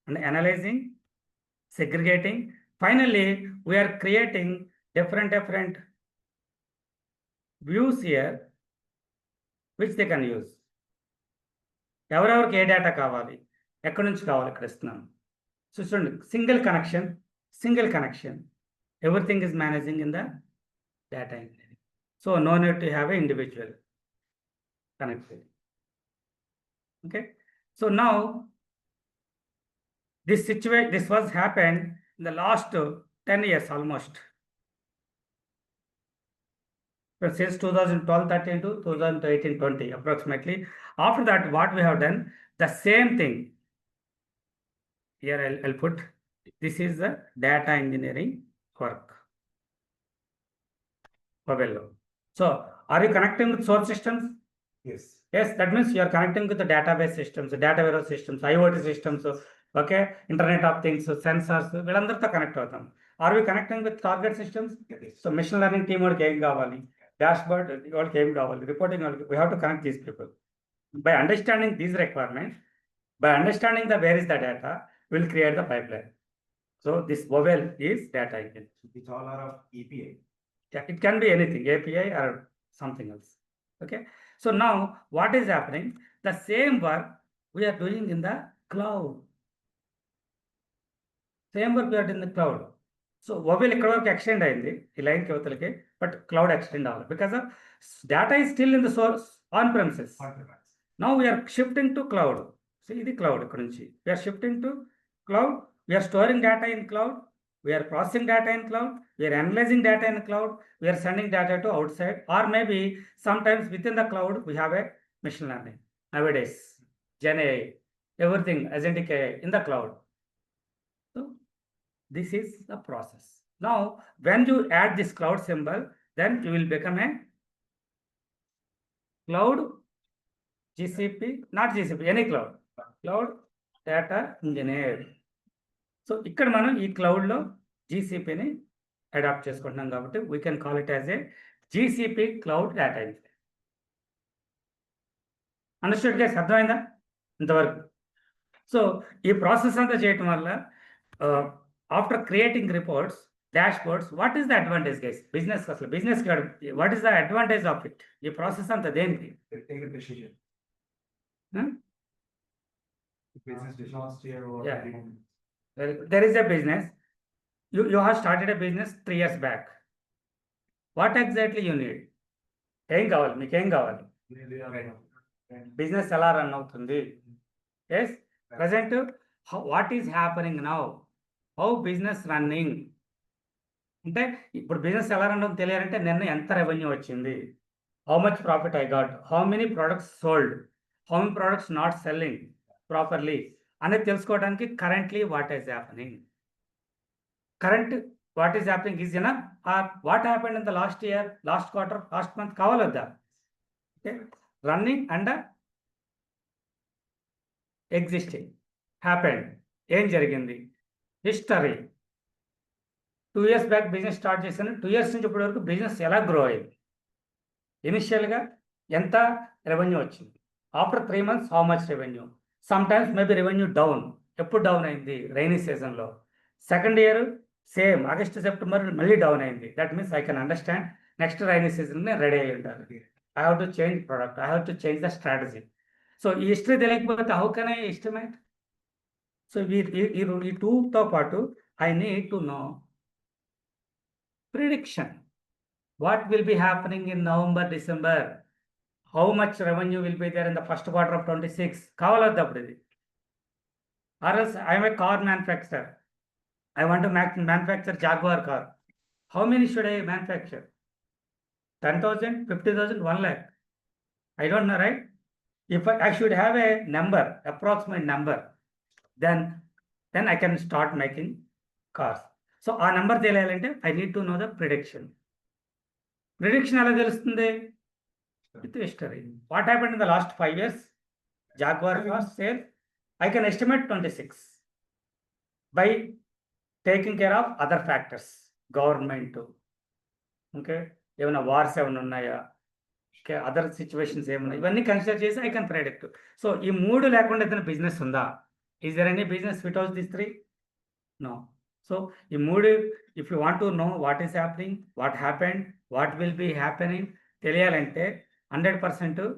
and analyzing, segregating. Finally, we are creating different views here, which they can use. ఎవరెవరికి ఏ data కావాలి, ఎక్కడి నుంచి కావాలి, ఇక్కడ ఇస్తున్నాను. సో చూడండి, single connection, everything is managing in the data engineering. So no need to have a individual connectivity. Okay, so now this was happened in the last 10 years almost. Since 2012-13 to 2018-20 approximately. After that, what we have done, the same thing. Here I'll put, this is the data engineering work. So are you connecting with source systems? Yes. Yes, that means you are connecting with the database systems, data warehouse systems, IoT systems, okay, Internet of Things, sensors, వీళ్ళందరితో connect అవుతాం. Are we connecting with target systems? Yes. So machine learning team వాళ్ళకి ఏం కావాలి, dashboard వాళ్ళకి ఏం కావాలి, reporting వాళ్ళకి, we have to connect these people. By understanding these requirements, by understanding the where is the data, we'll create the pipeline. So this vowel is data engine. It's all are of API. Yeah, it can be anything, API or something else. Okay. So now what is happening? The same work we are doing in the cloud. Same work we are doing in the cloud. So vowel ఇక్కడ వరకు extend అయింది ఈ line కి అవతలకి, but cloud extend అవ్వాలి because of data is still in the source on premises. Now we are shifting to cloud. See, ఇది cloud ఇక్కడ నుంచి. We are shifting to cloud. We are storing data in cloud. We are processing data in cloud. We are analyzing data in cloud. We are sending data to outside, or maybe sometimes within the cloud we have a machine learning. Nowadays, Gen AI, everything agentic AI in the cloud. So this is the process. Now, when you add this cloud symbol, then you will become a cloud GCP, not GCP, any cloud data engineer. So ఇక్కడ మనం ఈ క్లౌడ్లో జీసీపీని adopt చేసుకుంటున్నాం కాబట్టి we can call it as a GCP cloud data engineer. Understood guys, అర్థమైందా ఇంతవరకు? So ఈ ప్రాసెస్ అంతా చేయటం వల్ల after creating reports, dashboards, what is the advantage guys? Business అసలు business what is the advantage of it? ఈ process అంతా దేనికి? Take a decision. Hmm? Business decisions here or Yeah. There is a business. You have started a business 3 years back. What exactly you need? ఏం కావాలి, మీకు ఏం కావాలి? Business ఎలా run అవుతుంది? Yes, present what is happening now, how business running అంటే ఇప్పుడు business ఎలా రన్ అవుతుంది తెలియాలంటే నిన్న ఎంత రెవెన్యూ వచ్చింది, how much profit I got, how many products sold, how many products not selling properly అనేది తెలుసుకోవడానికి currently what is happening, current what is happening is enough, or what happened in the last year, last quarter, last month కావాలొద్దా? Okay, running and existing happened, ఏం జరిగింది, history. 2 years back business start చేశాను, 2 years నుంచి ఇప్పటి వరకు business ఎలా grow అయింది, ఇనిషియల్గా ఎంత రెవెన్యూ వచ్చింది, after 3 months how much revenue, some times maybe revenue down, ఎప్పుడు డౌన్ అయింది, రైనీ సీజన్లో. Second year same August September మళ్ళీ డౌన్ అయింది. That means I can understand next rainy season ready అయ్యి ఉంటారు. I have to change product, I have to change the strategy. So ఈ history తెలియకపోతే how can I estimate? So ఈ టూతో పాటు I need to know prediction, what will be happening in November, December, how much revenue will be there in the first quarter of 26 కావాలొద్దు అప్పుడు ఇది. Or else I'm a car manufacturer, I want to manufacture Jaguar car, how many should I manufacture? 10,000, 50,000, 1 lakh? I don't know, right? If I should have a number, approximate number, then I can start making cars. So ఆ number తెలియాలంటే I need to know the prediction. Prediction ఎలా తెలుస్తుంది? With history. What happened in the last 5 years? Jaguar cars sale, I can estimate 26 by taking care of other factors. Government, okay, ఏమైనా wars ఏమైనా ఉన్నాయా, okay, other situations ఏమున్నాయి, ఇవన్నీ consider చేసి I can predict. So ఈ 3 లేకుండా ఏదైనా business ఉందా? Is there any business without this 3? No. So ఈ 3, if you want to know what is happening, what happened, what will be happening తెలియాలంటే 100%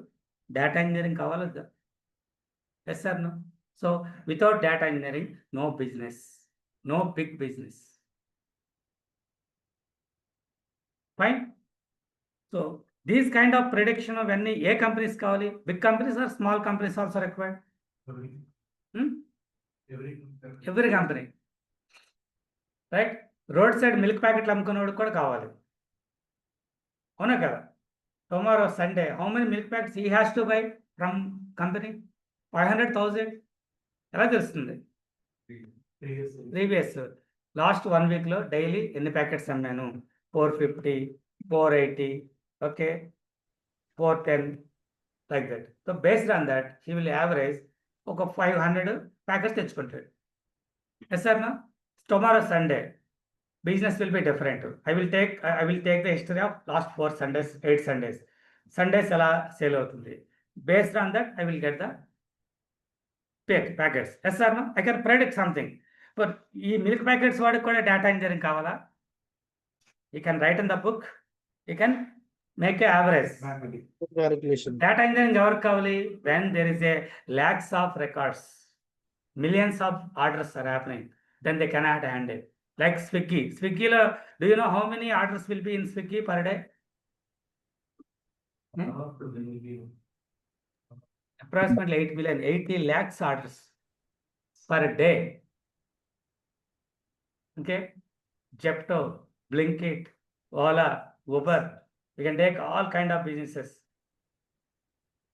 data engineering కావాలొద్దా? Yes sir no? So without data engineering no business, no big business. Fine. So these kind of prediction అవన్నీ ఏ companies కావాలి? Big companies or small companies also required? Every company, right? Road side milk ప్యాకెట్లు అమ్ముకునేవాడు కూడా కావాలి, అవునా కదా? Tomorrow Sunday how many milk packets he has to buy from company? 500,000. ఎలా తెలుస్తుంది? ప్రీవియస్ లాస్ట్ 1 వీక్లో డైలీ ఎన్ని packets అమ్మాను? 450, 480, okay, 410, like that. So based on that, he will average ఒక 500 ప్యాకెట్స్ తెచ్చుకుంటాడు. ఎస్ సార్ నా? Tomorrow Sunday business will be different. I will take the history of last 4 Sundays, 8 Sundays. Sundays ఎలా sale అవుతుంది? Based on that, I will get the packets. Yes sir నా? I can predict something. But ఈ milk packets వాడికి కూడా data engineering కావాలా? You can write in the book, you can make an average. Data engineering ఎవరికి కావాలి? When there is a lakhs of records, millions of orders are happening, then they cannot handle. Like Swiggy. Swiggyలో, do you know how many orders will be in Swiggy per day? Approximately 8 million, 80 lakhs orders per day. Okay, Jepto, Blinkit, Ola, Uber, we can take all kind of businesses.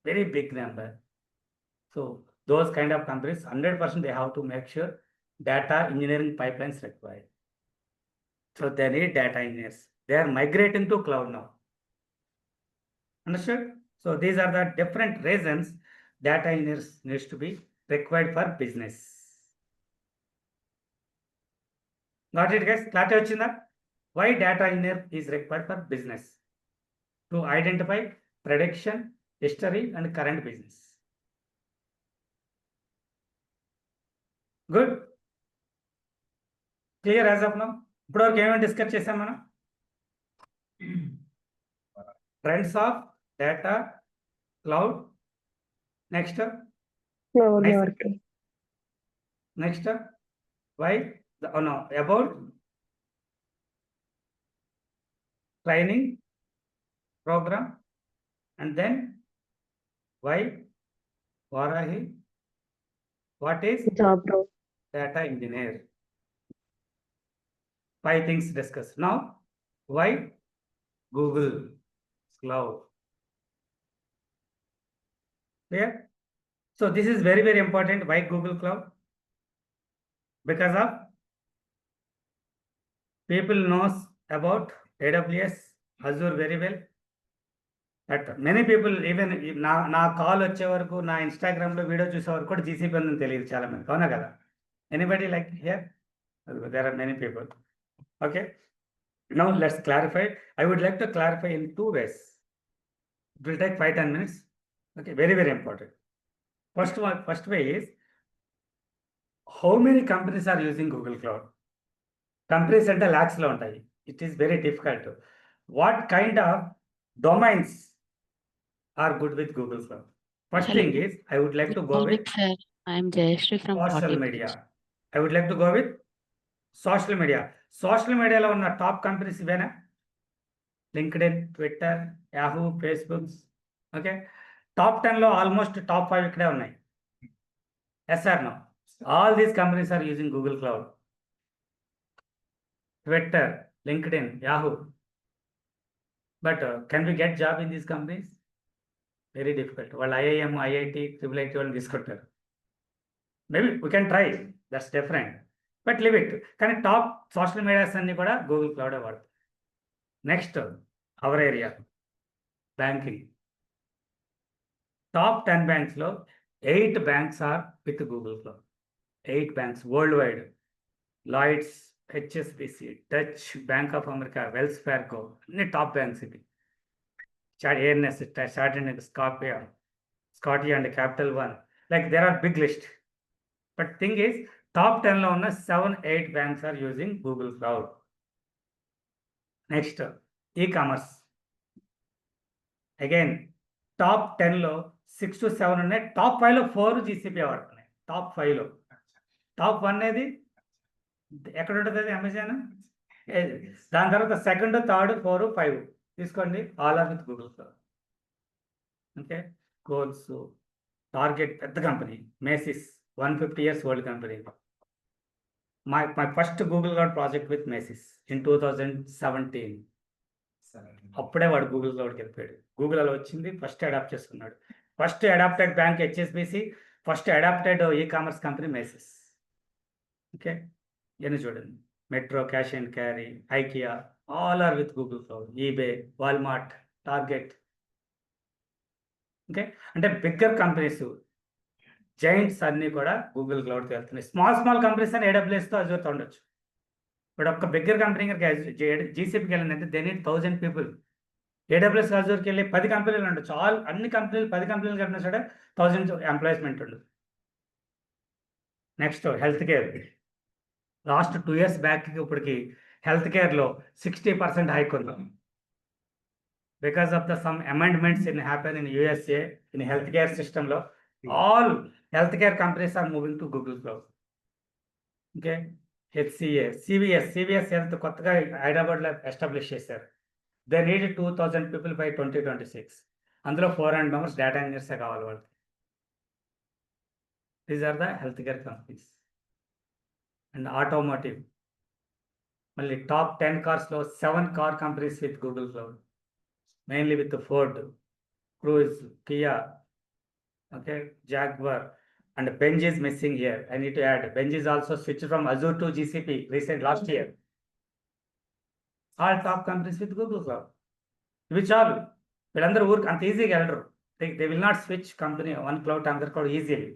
Very big number. So those kind of companies, 100% they have to make sure data engineering pipelines required. So they need data engineers. They are migrating to cloud now. Understood? So these are the different reasons data engineers needs to be required for business. Got it, guys? Clarity వచ్చిందా? Why data engineer is required for business? To identify prediction, history, and current business. Good? Clear as of now? ఇప్పటివరకు ఏమేమి discuss చేసాం మనం? Trends of data, cloud, next next why about training program, and then why Vaarahi, what is job role. data engineer. 5 things discussed. Now why Google Cloud? Clear? So this is very, very important. Why Google Cloud? Because of people knows about AWS, Azure very well. But many people, even నా call వచ్చే వరకు, నా ఇన్స్టాగ్రామ్లో video చూసే వరకు కూడా GCP ఉందని తెలియదు చాలా మంది, అవునా కదా? Anybody like here? There are many people. Okay, now let's clarify. I would like to clarify in 2 ways. It will take 5-10 minutes. Okay, very, very important. First way is, how many companies are using Google Cloud? Companies అంటే lakhs లో ఉంటాయి. It is very difficult. What kind of domains are good with Google Cloud? First Hello. thing is, I would like to go with Morning, sir. I am Jayashree from social 40 media. minutes. I would like to go with social media. Social media లో ఉన్న top companies ఇవేనా? LinkedIn, Twitter, Yahoo, Facebook. Okay, top 10లో almost top 5 ఇక్కడే ఉన్నాయి. Yes or no? All these companies are using Google cloud. Twitter, LinkedIn, Yahoo. But can we get job in these companies? Very difficult. వాళ్ళు IIM, IIT, triple IT వాళ్ళు తీసుకుంటారు. Maybe we can try, that's different, but leave it. కానీ top social medias అన్ని కూడా Google క్లౌడే వాడుతుంది. Next our area banking. Top 10 బ్యాంక్స్లో 8 banks are with Google cloud. 8 banks worldwide. Lloyds, HSBC, Deutsche, Bank of America, Wells Fargo, అన్ని top banks ఇవి. ANZ, Scotia and Capital One, like there are big list. But thing is top 10లో ఉన్న 7-8 banks are using Google cloud. Next e-commerce. Again top 10లో 6 to 7 ఉన్నాయి. Top 5లో 4 GCP వాడుతున్నాయి. Top 5లో. Top 1 అనేది ఎక్కడ ఉంటుంది? అది అమెజాన్. దాని తర్వాత సెకండ్, థర్డ్, 4, 5 తీసుకోండి, all are with Google cloud. Okay. Coles, Target పెద్ద కంపెనీ, మేసిస్ 150 years ఓల్డ్ కంపెనీ. My first Google cloud project with Macy's in 2017. అప్పుడే వాడు గూగుల్ క్లౌడ్కి వెళ్ళిపోయాడు. గూగుల్ అలా వచ్చింది, ఫస్ట్ అడాప్ట్ చేసుకున్నాడు. First adopted bank HSBC, first adopted e-commerce company Macy's. Okay, ఇవన్నీ చూడండి. Metro, cash and carry, IKEA, all are with Google cloud. EBay, Walmart, Target. Okay, అంటే బిగ్గర్ కంపెనీస్, జైంట్స్ అన్నీ కూడా గూగుల్ క్లౌడ్కి వెళ్తున్నాయి. Small companies అని AWSతో, అజూర్తో ఉండొచ్చు. ఇప్పుడు ఒక్క బిగ్గర్ కంపెనీ జీసీపీకి వెళ్ళిందంటే దే నీడ్ 1000 people. AWS, అజూర్కి వెళ్ళి 10 కంపెనీలు ఉండొచ్చు. అన్ని కంపెనీలు 10 కంపెనీలు కలిపినా సరే 1000 ఎంప్లాయ్మెంట్ ఉండదు. Next health care. Last 2 years బ్యాక్కి ఇప్పటికి హెల్త్ కేర్లో 60% హైక్ ఉంది. Because of the some amendments happen in USA in health care సిస్టంలో. All health care companies are moving to Google cloud. Okay. HCA, CVS health కొత్తగా హైదరాబాద్లో establish చేశారు. They need 2000 people by 2026. అందులో 400 members data ఇంజనీర్సే కావాలి వాళ్ళకి. These are the health care companies. And automotive, మళ్ళీ top 10 కార్స్లో 7 car companies with Google cloud, mainly with Ford, cruise, Kia, okay, Jaguar, and Benz is missing here. I need to add, Benz is also switched from Azure to GCP last year. All top companies with Google Cloud. Which all, వీళ్ళందరూ ఊరికి అంత ఈజీగా వెళ్ళరు. They will not switch company one cloud to another cloud easily.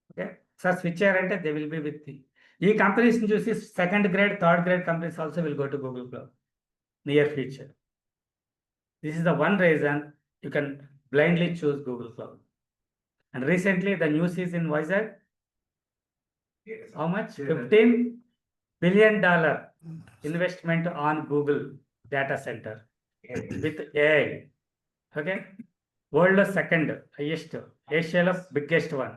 Okay, sir switch అయ్యారంటే they will be with ఈ కంపెనీస్ని చూసి second grade, third grade companies also will go to Google cloud near future. This is the one reason you can blindly choose Google Cloud. And recently the news is in Vizag. How much? $15 billion investment on Google data center with AI. Okay, world second highest, Asia biggest one.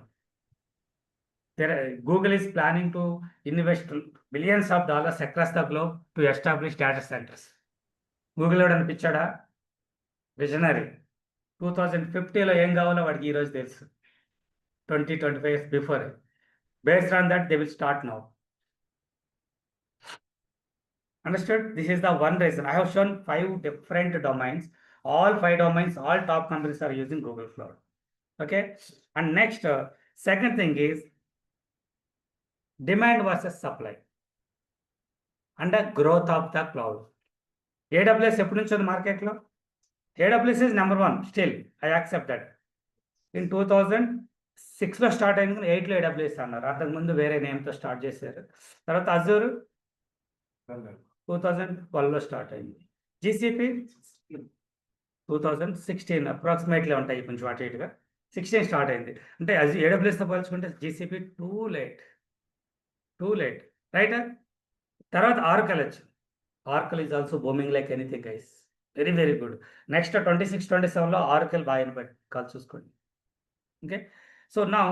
Google is planning to invest billions of dollars across the globe to establish data centers. Google ఎవడని పిచ్చాడా? Visionary. 2050లో ఏం కావాలో వాడికి ఈరోజు తెలుసు. 20-25 years before. Based on that, they will start now. Understood? This is the one reason. I have shown 5 different domains. All 5 domains, all top companies are using Google Cloud. Okay. And next, second thing is demand versus supply and the growth of the cloud. AWS ఎప్పటి నుంచి ఉంది మార్కెట్లో? AWS is number 1 still. I accept that. In 2006లో start అయింది, కానీ 8లో AWS అన్నారు. అంతకుముందు వేరే నేమ్తో స్టార్ట్ చేశారు. తర్వాత అజూర్ 2012లో స్టార్ట్ అయింది. GCP 2016 అప్రాక్సిమేట్లీ ఉంటాయి, కొంచెం అటు ఇటుగా. 16 స్టార్ట్ అయింది. అంటే AWSతో పోల్చుకుంటే GCP టూ లేట్ రైట్. తర్వాత ఆర్కల్ వచ్చింది. Oracle is also booming like anything guys. Very very good. Next 26-27లో ఆర్కల్ బాగా కాల్ చూసుకోండి. Okay. So now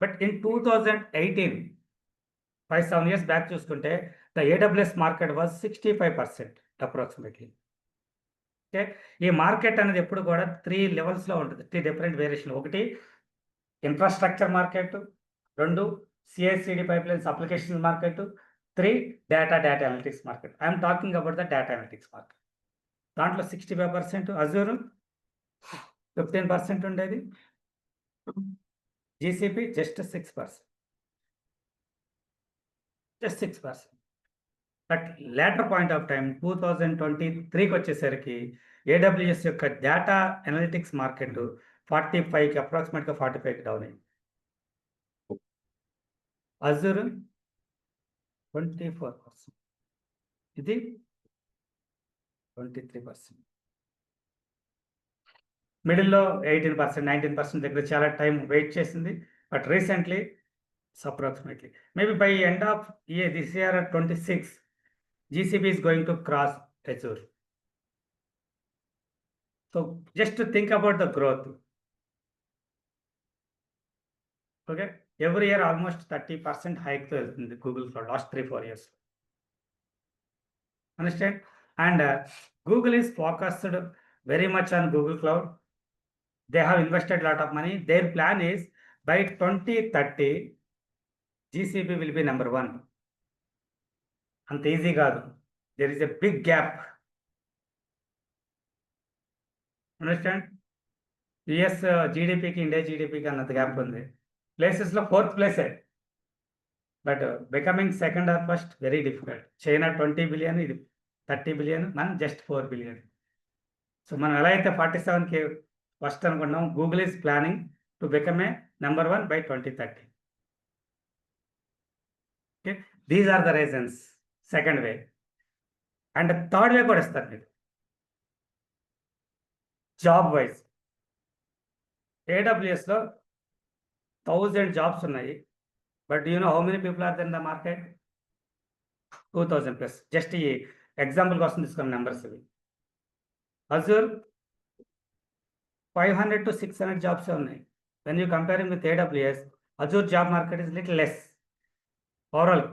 but in 2018, 5-7 years back చూసుకుంటే the AWS market was 65% approximately. Okay. ఈ market అనేది ఎప్పుడు కూడా 3 లెవెల్స్లో ఉంటుంది, 3 డిఫరెంట్ వేరియేషన్. ఒకటి infrastructure market, 2 CI/CD pipelines application market, 3 data analytics market. I'm talking about the data analytics market. దాంట్లో 65% Azure, 15% ఉండేది. GCP just 6%. Just 6%. But later point of time 2023కి వచ్చేసరికి AWS యొక్క డేటా అనలిటిక్స్ మార్కెట్ 45కి అప్రాక్సిమేట్గా 45కి down అయింది. Azure 24%. ఇది 23%. మిడిల్లో 18%, 19% దగ్గర చాలా టైం వెయిట్ చేసింది. But recently approximately maybe by end of this year 26, GCP is going to cross Azure. So just to think about the growth. Okay, every year almost 30% hike in the Google for last 3-4 years. Understand? And Google is focused very much on Google Cloud. They have invested a lot of money. Their plan is by 2030, GCP will be number 1. అంత easy కాదు. There is a big gap. Understand? US GDPకి India జీడిపికి అన్నంత gap ఉంది. ప్లేసెస్లో 4th ప్లేసే. But becoming second or first very difficult. China 20 billion, ఇది 30 billion, మనం జస్ట్ 4 బిలియన్. సో మనం ఎలా అయితే 47కి ఫస్ట్ అనుకున్నాం, Google is planning to become a number 1 by 2030. Okay, these are the reasons. Second way and third way కూడా ఇస్తారు మీరు. జాబ్ వైజ్ AWSలో 1000 జాబ్స్ ఉన్నాయి. But you know how many people are then in the market? 2000+. Just ఈ example కోసం తీసుకున్న numbers ఇవి. Azure 500 to 600 jobs ఉన్నాయి. When you comparing with AWS, Azure job market is little less overall.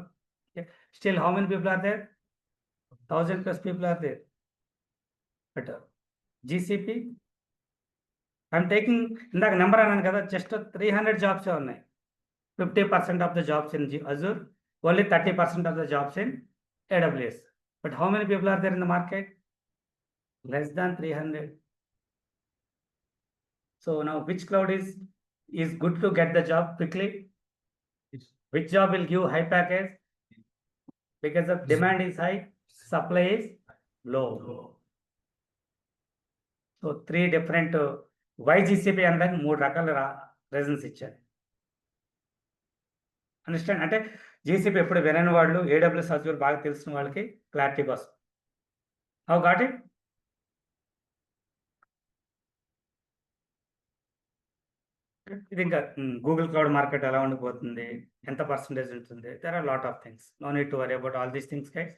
Okay. Still, how many people are there? 1000+ people are there. But GCP, I'm taking ఇందాక number అన్నాను కదా, just 300 jobs ఉన్నాయి. 50% of the jobs in Azure, only 30% of the jobs in AWS. But how many people are there in the market? Less than 300. So now which cloud is good to get the job quickly? Which job will give high package? Because of demand is high, supply is low. So 3 different why GCP and then 3 రకాల reasons ఇచ్చారు. Understand? అంటే GCP ఎప్పుడు వినని వాళ్ళు, AWS Azure బాగా తెలిసిన వాళ్ళకి clarity కోసం. How got it? ఇది ఇంకా గూగుల్ క్లౌడ్ మార్కెట్ ఎలా ఉండిపోతుంది, ఎంత పర్సంటేజ్ ఉంటుంది, there are lot of things. No need to worry about all these things guys.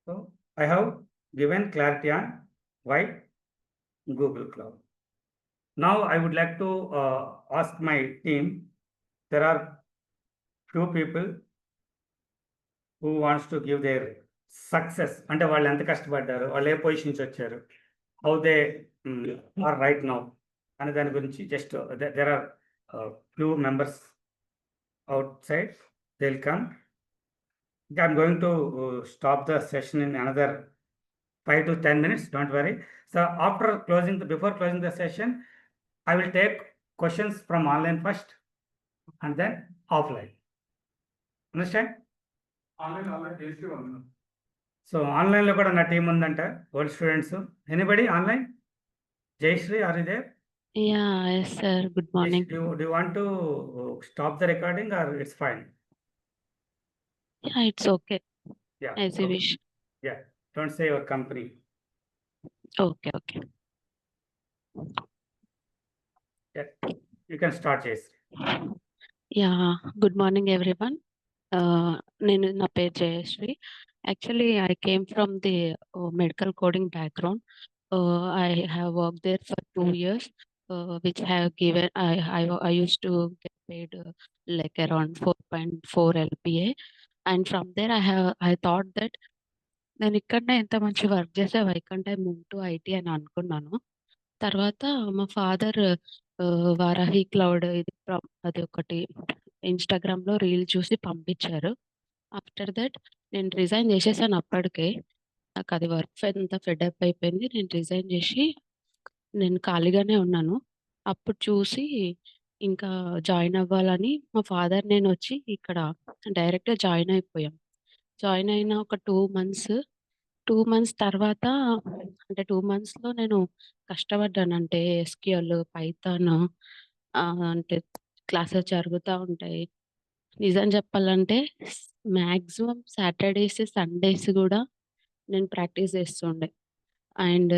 So I have given clarity on why Google Cloud. Now I would like to ask my team. There are few people who wants to give their success. అంటే వాళ్ళు ఎంత కష్టపడ్డారు, వాళ్ళు ఏ position నుంచి వచ్చారు, how they are right now అనే దాని గురించి just there are few members outside, they will come. I'm going to stop the session in another 5 to 10 minutes. Don't worry. So before closing the session, I will take questions from online first and then offline. Understand? Online tasty one. So online lo kuda na team undanta, all students. Anybody online? Jayashree, are you there? Yeah, yes, sir. Good morning. Do you want to stop the recording or it's fine? Yeah, it's okay. Yeah. As you okay. wish. Yeah. Don't say your company. Okay, okay. Yeah. You can start, Jayashree. Yeah, good morning, everyone. Na పేరు Jayashree. Actually, I came from the medical coding background. I have worked there for 2 years, which have given I used to get paid like around 4.4 LPA, and from there I thought that నేను ఇక్కడనే ఎంత మంచి work చేస్తే why can't I move to IT అని అనుకున్నాను. తర్వాత మా father Varahi cloud అది ఒకటి ఇన్స్టాగ్రామ్లో రీల్ చూసి పంపించారు. ఆఫ్టర్ దట్ నేను రిజైన్ చేసేసాను అప్పటికే. నాకు అది వర్క్ అంతా ఫెడప్ అయిపోయింది. నేను రిజైన్ చేసి నేను ఖాళీగానే ఉన్నాను. అప్పుడు చూసి ఇంకా జాయిన్ అవ్వాలని మా ఫాదర్ నేనొచ్చి ఇక్కడ డైరెక్ట్‌గా జాయిన్ అయిపోయాం. జాయిన్ అయిన ఒక 2 మంత్స్, 2 మంత్స్ తర్వాత అంటే 2 మంత్స్‌లో నేను కష్టపడ్డాను. అంటే ఎస్‌క్యూఎల్, పైథాన్ అంటే క్లాసెస్ జరుగుతా ఉంటాయి. నిజం చెప్పాలంటే మాక్సిమం సాటర్‌డేస్, సండేస్ గూడా నేను ప్రాక్టీస్ చేస్తుండే. అండ్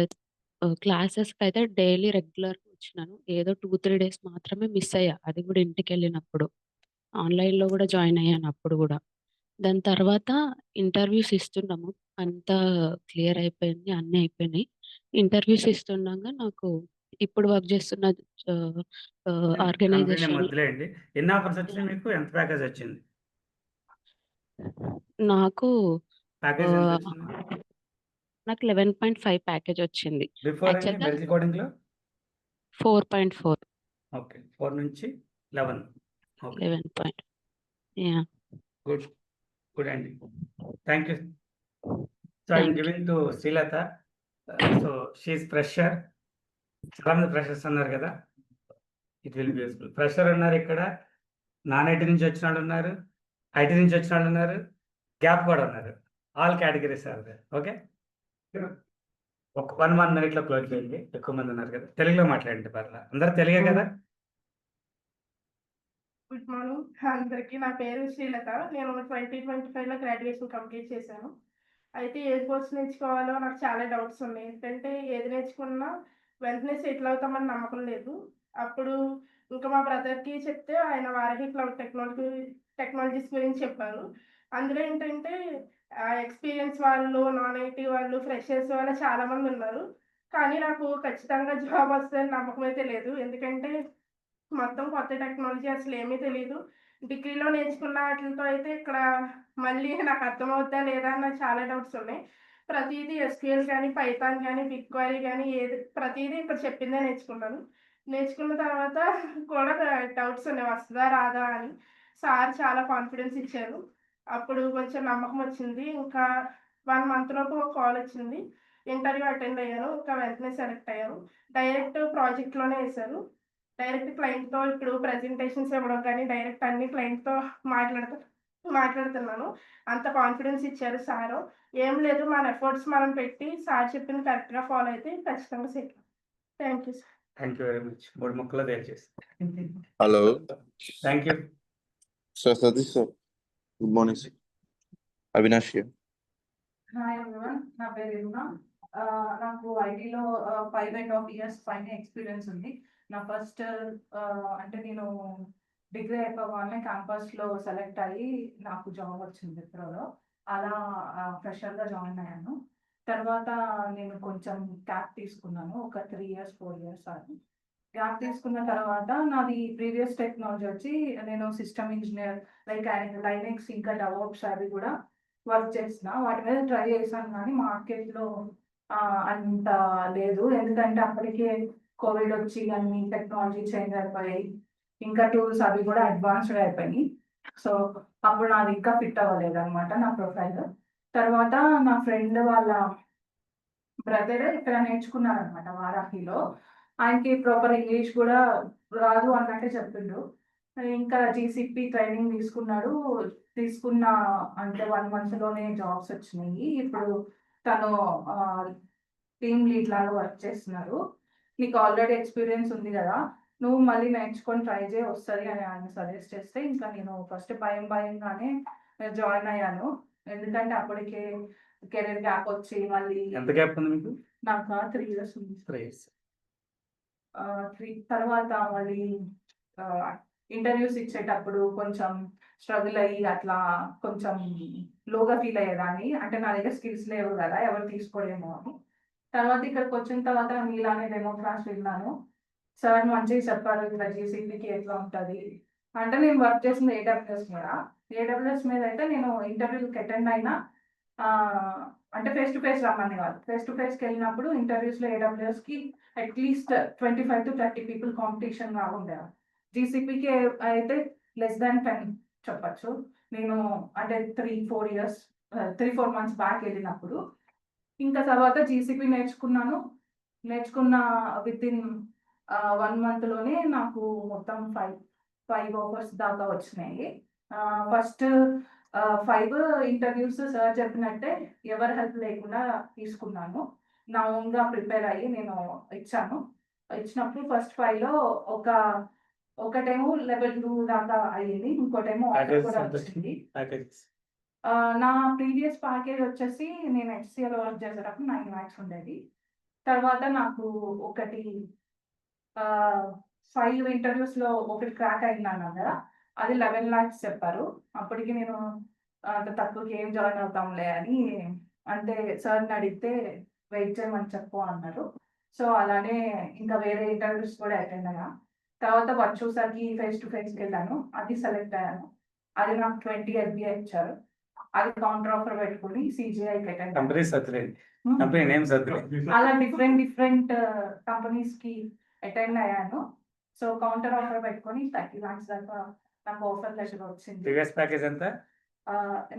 క్లాసెస్‌కైతే డైలీ రెగ్యులర్‌గా వచ్చినాను. ఏదో 2, 3 డేస్ మాత్రమే మిస్ అయ్యా. అది గూడా ఇంటికెళ్ళినప్పుడు. ఆన్‌లైన్‌లో గూడా జాయిన్ అయ్యాను అప్పుడు గూడా. దాని తర్వాత ఇంటర్వ్యూస్ ఇస్తున్నాము. అంతా క్లియర్ అయిపోయింది. అన్నీ అయిపోయినాయి. ఇంటర్వ్యూస్ ఇస్తుండగా నాకు ఇప్పుడు వర్క్ చేస్తున్న ఆహ్, కంపెనీ ఆర్గనైజేషన్‌లో వదిలేయండి. ఎన్ని ఆఫర్స్ వచ్చినాయి మీకు? ఎంత ప్యాకేజ్ వచ్చింది? నాకు ప్యాకేజ్ ఎంత ఆహ్, వచ్చింది? నాకు 11.5 ప్యాకేజ్ వచ్చింది. బిఫోర్ అండి యాక్చువల్‌గా మెడికల్ కోడింగ్‌లో? 4.4, ఓకే. 4 నుంచి 11. Okay. 11 point yeah! Good. Good అండి. Thank you. So, I am thank you. Giving to Srilatha. So, she is fresher. చాలా మంది ఫ్రెషర్స్ ఉన్నారు కదా! It will be useful. Fresher ఉన్నారు ఇక్కడ. నాన్ ఐటీ నుంచి వచ్చినోళ్ళు ఉన్నారు. ఐటీ నుంచి వచ్చినోళ్ళు ఉన్నారు. గ్యాప్ కూడా ఉన్నారు. All categories are there. Okay. ఒక 1 మినిట్‌లో క్లోజ్ చేయండి. ఎక్కువ మంది ఉన్నారు కదా! తెలుగులో మాట్లాడండి పర్లా. అందరూ తెలుగే కదా? గుడ్ మార్నింగ్ అందరికీ. నా పేరు శ్రీలత. నేను 2025లో గ్రాడ్యుయేషన్ కంప్లీట్ చేశాను. అయితే ఏ కోర్స్ నేర్చుకోవాలో నాకు చాలా డౌట్స్ ఉన్నాయి. ఏంటంటే ఏది నేర్చుకున్నా వెంటనే సెటిల్ అవుతామని నమ్మకం లేదు. అప్పుడు ఇంకా మా బ్రదర్‌కి చెప్తే ఆయన వారాహి క్లౌడ్ టెక్నాలజీస్ గురించి చెప్పారు. అందులో ఏంటంటే ఎక్స్‌పీరియన్స్ వాళ్ళు, నాన్ ఐటీ వాళ్ళు, ఫ్రెషర్స్ వాళ్ళు చాలామంది ఉన్నారు. కానీ నాకు ఖచ్చితంగా జాబ్ వస్తదని నమ్మకం అయితే లేదు. ఎందుకంటే మొత్తం కొత్త టెక్నాలజీ అసలేమీ తెలీదు. డిగ్రీలో నేర్చుకున్న ఆటిలతో అయితే ఇక్కడ మళ్ళీ నాకు అర్థమవుద్దా లేదా అని నాకు చాలా డౌట్స్ ఉన్నాయి. ప్రతీదీ ఎస్‌క్యూఎల్ గానీ, పైథాన్ గానీ, బిగ్‌క్వెరీ గానీ ప్రతీదీ ఇక్కడ చెప్పిందే నేర్చుకున్నాను. నేర్చుకున్న తర్వాత కూడా డౌట్స్ ఉన్నాయి వస్తదా? రాదా? అని. సార్ చాలా కాన్ఫిడెన్స్ ఇచ్చారు. అప్పుడు కొంచెం నమ్మకం వచ్చింది. ఇంకా 1 మంత్ లోపు ఒక కాల్ వచ్చింది. ఇంటర్వ్యూ అటెండ్ అయ్యాను. ఇంకా వెంటనే సెలెక్ట్ అయ్యాను. డైరెక్ట్ ప్రాజెక్ట్‌లోనే ఏశారు. డైరెక్ట్ క్లయింట్‌తో ఇప్పుడు ప్రెజెంటేషన్స్ ఇవ్వడం కానీ, డైరెక్ట్ అన్ని క్లయింట్‌తో మాట్లాడుతున్నాను. అంత కాన్ఫిడెన్స్ ఇచ్చారు సారు. ఏం లేదు మన ఎఫర్ట్స్ మనం పెట్టి సార్ చెప్పింది కరెక్ట్‌గా ఫాలో అయితే ఖచ్చితంగా settle. Thank you sir. Thank you very much. 3 ముక్కల్లో దయచేసి. Hello, thank you. Satish sir. Good morning, sir. Avinash here. Hi everyone. నా పేరు రుణ. నాకు ఐటీలో 5.5 ఇయర్స్ పైన ఎక్స్పీరియన్స్ ఉంది. నా ఫస్ట్ అంటే నేను డిగ్రీ అయిపోగానే క్యాంపస్లో సెలెక్ట్ అయ్యి నాకు జాబ్ వచ్చింది విప్రోలో. అలా ఫ్రెషర్గా జాయిన్ అయ్యాను. తర్వాత నేను కొంచెం గ్యాప్ తీసుకున్నాను. ఒక 3 ఇయర్స్ 4 ఇయర్స్ అని. గ్యాప్ తీసుకున్న తర్వాత నాది ప్రీవియస్ టెక్నాలజీ వచ్చి నేను సిస్టమ్ ఇంజనీర్ లైక్ లైనెక్స్ ఇంకా డెవలప్స్ అవి కూడా వర్క్ చేసిన. వాటి మీద ట్రై చేశాను కానీ మార్కెట్‌లో అంత లేదు. ఎందుకంటే అప్పటికే కోవిడ్ వచ్చి అన్ని టెక్నాలజీ చేంజ్ అయిపోయాయి. ఇంకా టూల్స్ అవి కూడా అడ్వాన్స్‌డ్ అయిపోయినాయి. సో, అప్పుడు నాది ఇంకా ఫిట్ అవ్వలేదనమాట నా ప్రొఫైల్. తర్వాత నా ఫ్రెండ్ వాళ్ళ బ్రదర్ ఇక్కడ నేర్చుకున్నారనమాట వారాహిలో. ఆయనకి ప్రాపర్ ఇంగ్లీష్ కూడా రాదు అన్నట్టే చెప్పిండు. ఇంకా జీసీపీ ట్రైనింగ్ తీసుకున్నాడు. తీసుకున్న అంటే 1 మంత్‌లోనే జాబ్స్ వచ్చినాయి. ఇప్పుడు తను టీమ్ లీడ్ లాగా వర్క్ చేస్తున్నారు. నీకు ఆల్రెడీ ఎక్స్పీరియన్స్ ఉంది కదా! నువ్వు మళ్ళీ నేర్చుకొని ట్రై చేయి వస్తది అని ఆయన సజెస్ట్ చేస్తే ఇంకా నేను ఫస్ట్ భయంగానే జాయిన్ అయ్యాను. ఎందుకంటే అప్పటికే కెరీర్ గ్యాప్ వచ్చి మళ్ళీ ఎంత గ్యాప్ ఉంది మీకు? నాకు 3 ఇయర్స్ ఉంది. 3 ఇయర్స్. 3 తర్వాత మళ్ళీ ఇంటర్వ్యూస్ ఇచ్చేటప్పుడు కొంచెం స్ట్రగుల్ అయ్యి అట్లా కొంచెం లోగా ఫీల్ అయ్యేదాన్ని. అంటే నా దగ్గర స్కిల్స్ లేవు కదా! ఎవరు తీసుకోరేమో అని. తర్వాత ఇక్కడికి వచ్చిన తర్వాత మీలానే డెమో క్లాస్ విన్నాను. సార్ మంచిగా చెప్పారు. ఇట్లా జీసీపీకి ఎట్లా ఉంటది. అంటే నేను వర్క్ చేసింది ఏడబ్ల్యూఎస్ మీద. ఏడబ్ల్యూఎస్ మీద అయితే నేను ఇంటర్వ్యూకి అటెండ్ అయినా అంటే ఫేస్ టు ఫేస్ రమ్మని కాదు. ఫేస్ టు ఫేస్‌కి వెళ్ళినప్పుడు ఇంటర్వ్యూస్‌లో ఏడబ్ల్యూఎస్‌కి అట్‌లీస్ట్ 25-30 పీపుల్ కాంపిటీషన్ లాగా ఉండేవారు. జీసీపీకి అయితే లెస్ దాన్ 10 చెప్పొచ్చు. నేను అంటే 3, 4 ఇయర్స్ 3-4 months బ్యాక్ వెళ్ళినప్పుడు. ఇంకా తర్వాత జీసీపీ నేర్చుకున్న విత్ ఇన్ 1 monthలోనే నాకు మొత్తం 5 ఆఫర్స్ దాకా వచ్చినాయి. ఫస్ట్ 5 ఇంటర్వ్యూస్ సార్ చెప్పినట్టే ఎవరి హెల్ప్ లేకుండా తీసుకున్నాను. నా ఓన్గా ప్రిపేర్ అయ్యి నేను ఇచ్చాను. ఇచ్చినప్పుడు ఫస్ట్ 5లో ఒకటేమో లెవెల్ 2 దాకా అయ్యింది, ఇంకోటేమో ఆఫర్ కూడా వచ్చింది. నా ప్రీవియస్ ప్యాకేజ్ వచ్చేసి నేను HCL వర్క్ చేసేటప్పుడు 9 lakhs ఉండేది. తర్వాత నాకు 5 ఇంటర్వ్యూస్లో ఒకటి క్రాక్ అయిందన్నాను కదా, అది 11 lakhs చెప్పారు. అప్పటికి నేను అంత తక్కువకి ఏం జాయిన్ అవుతాంలే అని, అంటే సార్ని అడిగితే వెయిట్ చేయమని చెప్పు అన్నారు. సో అలానే ఇంకా వేరే ఇంటర్వ్యూస్ కూడా అటెండ్ అయ్యా. తర్వాత వర్చుసాకి ఫేస్ టు ఫేస్కి వెళ్ళాను, అది సెలెక్ట్ అయ్యాను. అది నాకు 20 LPA ఇచ్చారు. అది కౌంటర్ ఆఫర్ పెట్టుకుని CGIకి అటెండ్ అలా డిఫరెంట్ కంపెనీస్కి అటెండ్ అయ్యాను. సో కౌంటర్ ఆఫర్ పెట్టుకొని 30 lakhs దాకా నాకు ఆఫర్ లెటర్ వచ్చింది. ప్రీవియస్ ప్యాకేజ్ ఎంత?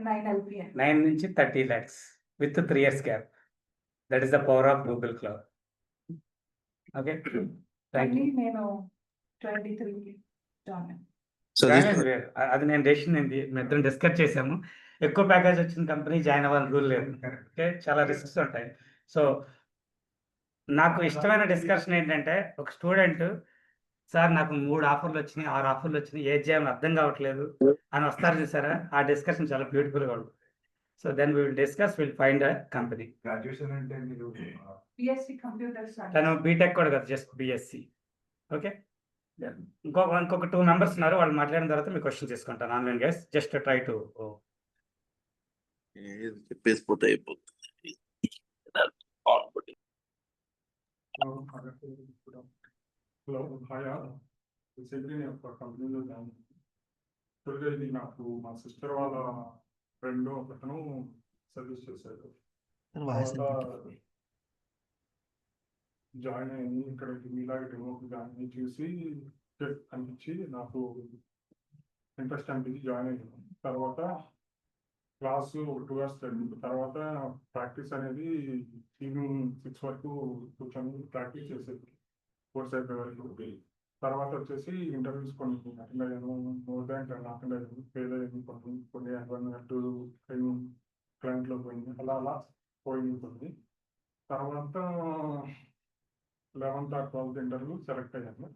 9 LPA. 9 నుంచి 30 lakhs with 3 years gap. That is the power of Google Cloud. Okay, thank you. నేను 23కి జాయిన్. అది నేను డెసిషన్ ఇద్దరం డిస్కస్ చేసాము. ఎక్కువ ప్యాకేజ్ వచ్చిన కంపెనీ జాయిన్ అవ్వాలని రూల్ లేదు. ఓకే, చాలా రిస్క్స్ ఉంటాయి. సో నాకు ఇష్టమైన డిస్కషన్ ఏంటంటే, ఒక స్టూడెంట్ సార్ నాకు 3 ఆఫర్లు వచ్చినాయి, 6 ఆఫర్లు వచ్చినాయి, ఏది చేయాలని అర్థం కావట్లేదు అని వస్తారు చూసారా, ఆ డిస్కషన్ చాలా బ్యూటిఫుల్గా ఉంటుంది. So then we will discuss, will find a company. Graduation అంటే మీరు BSc కంప్యూటర్ సైన్స్. తను బీటెక్ కూడా కాదు, జస్ట్ BSc. ఓకే, ఇంకొక 2 members ఉన్నారు, వాళ్ళు మాట్లాడిన తర్వాత మీ క్వశ్చన్ తీసుకుంటాను online guys. Just try to చెప్పేసిపోతే అయిపోతుంది. హలో హాయ్, రీసెంట్లీ నేను ఒక కంపెనీలో జాయిన్. యాక్చువల్గా ఇది నాకు మా సిస్టర్ వాళ్ళ ఫ్రెండ్ ఒకతను సజెస్ట్ చేశారు. జాయిన్ అయ్యి ఇక్కడ మీలాగే డెమోకి జాయిన్ అయ్యి చూసి అనిపించి నాకు ఇంట్రెస్ట్ అనిపించి జాయిన్ అయ్యాను. తర్వాత క్లాసు 2 hours జరిగింది. తర్వాత ప్రాక్టీస్ అనేది ఈవినింగ్ 6 వరకు కూర్చొని ప్రాక్టీస్ చేసేది కోర్స్ అయిపోయే వరకు. తర్వాత వచ్చేసి ఇంటర్వ్యూస్ కొన్ని అటెండ్ అయ్యాను, మోర్ దాన్ 10 అటెండ్ అయ్యాను. ఫెయిల్ అయ్యాను కొన్ని అటు క్లయింట్లో పోయింది, అలా పోయింది కొన్ని. తర్వాత 11th or 12th interview select అయ్యాను.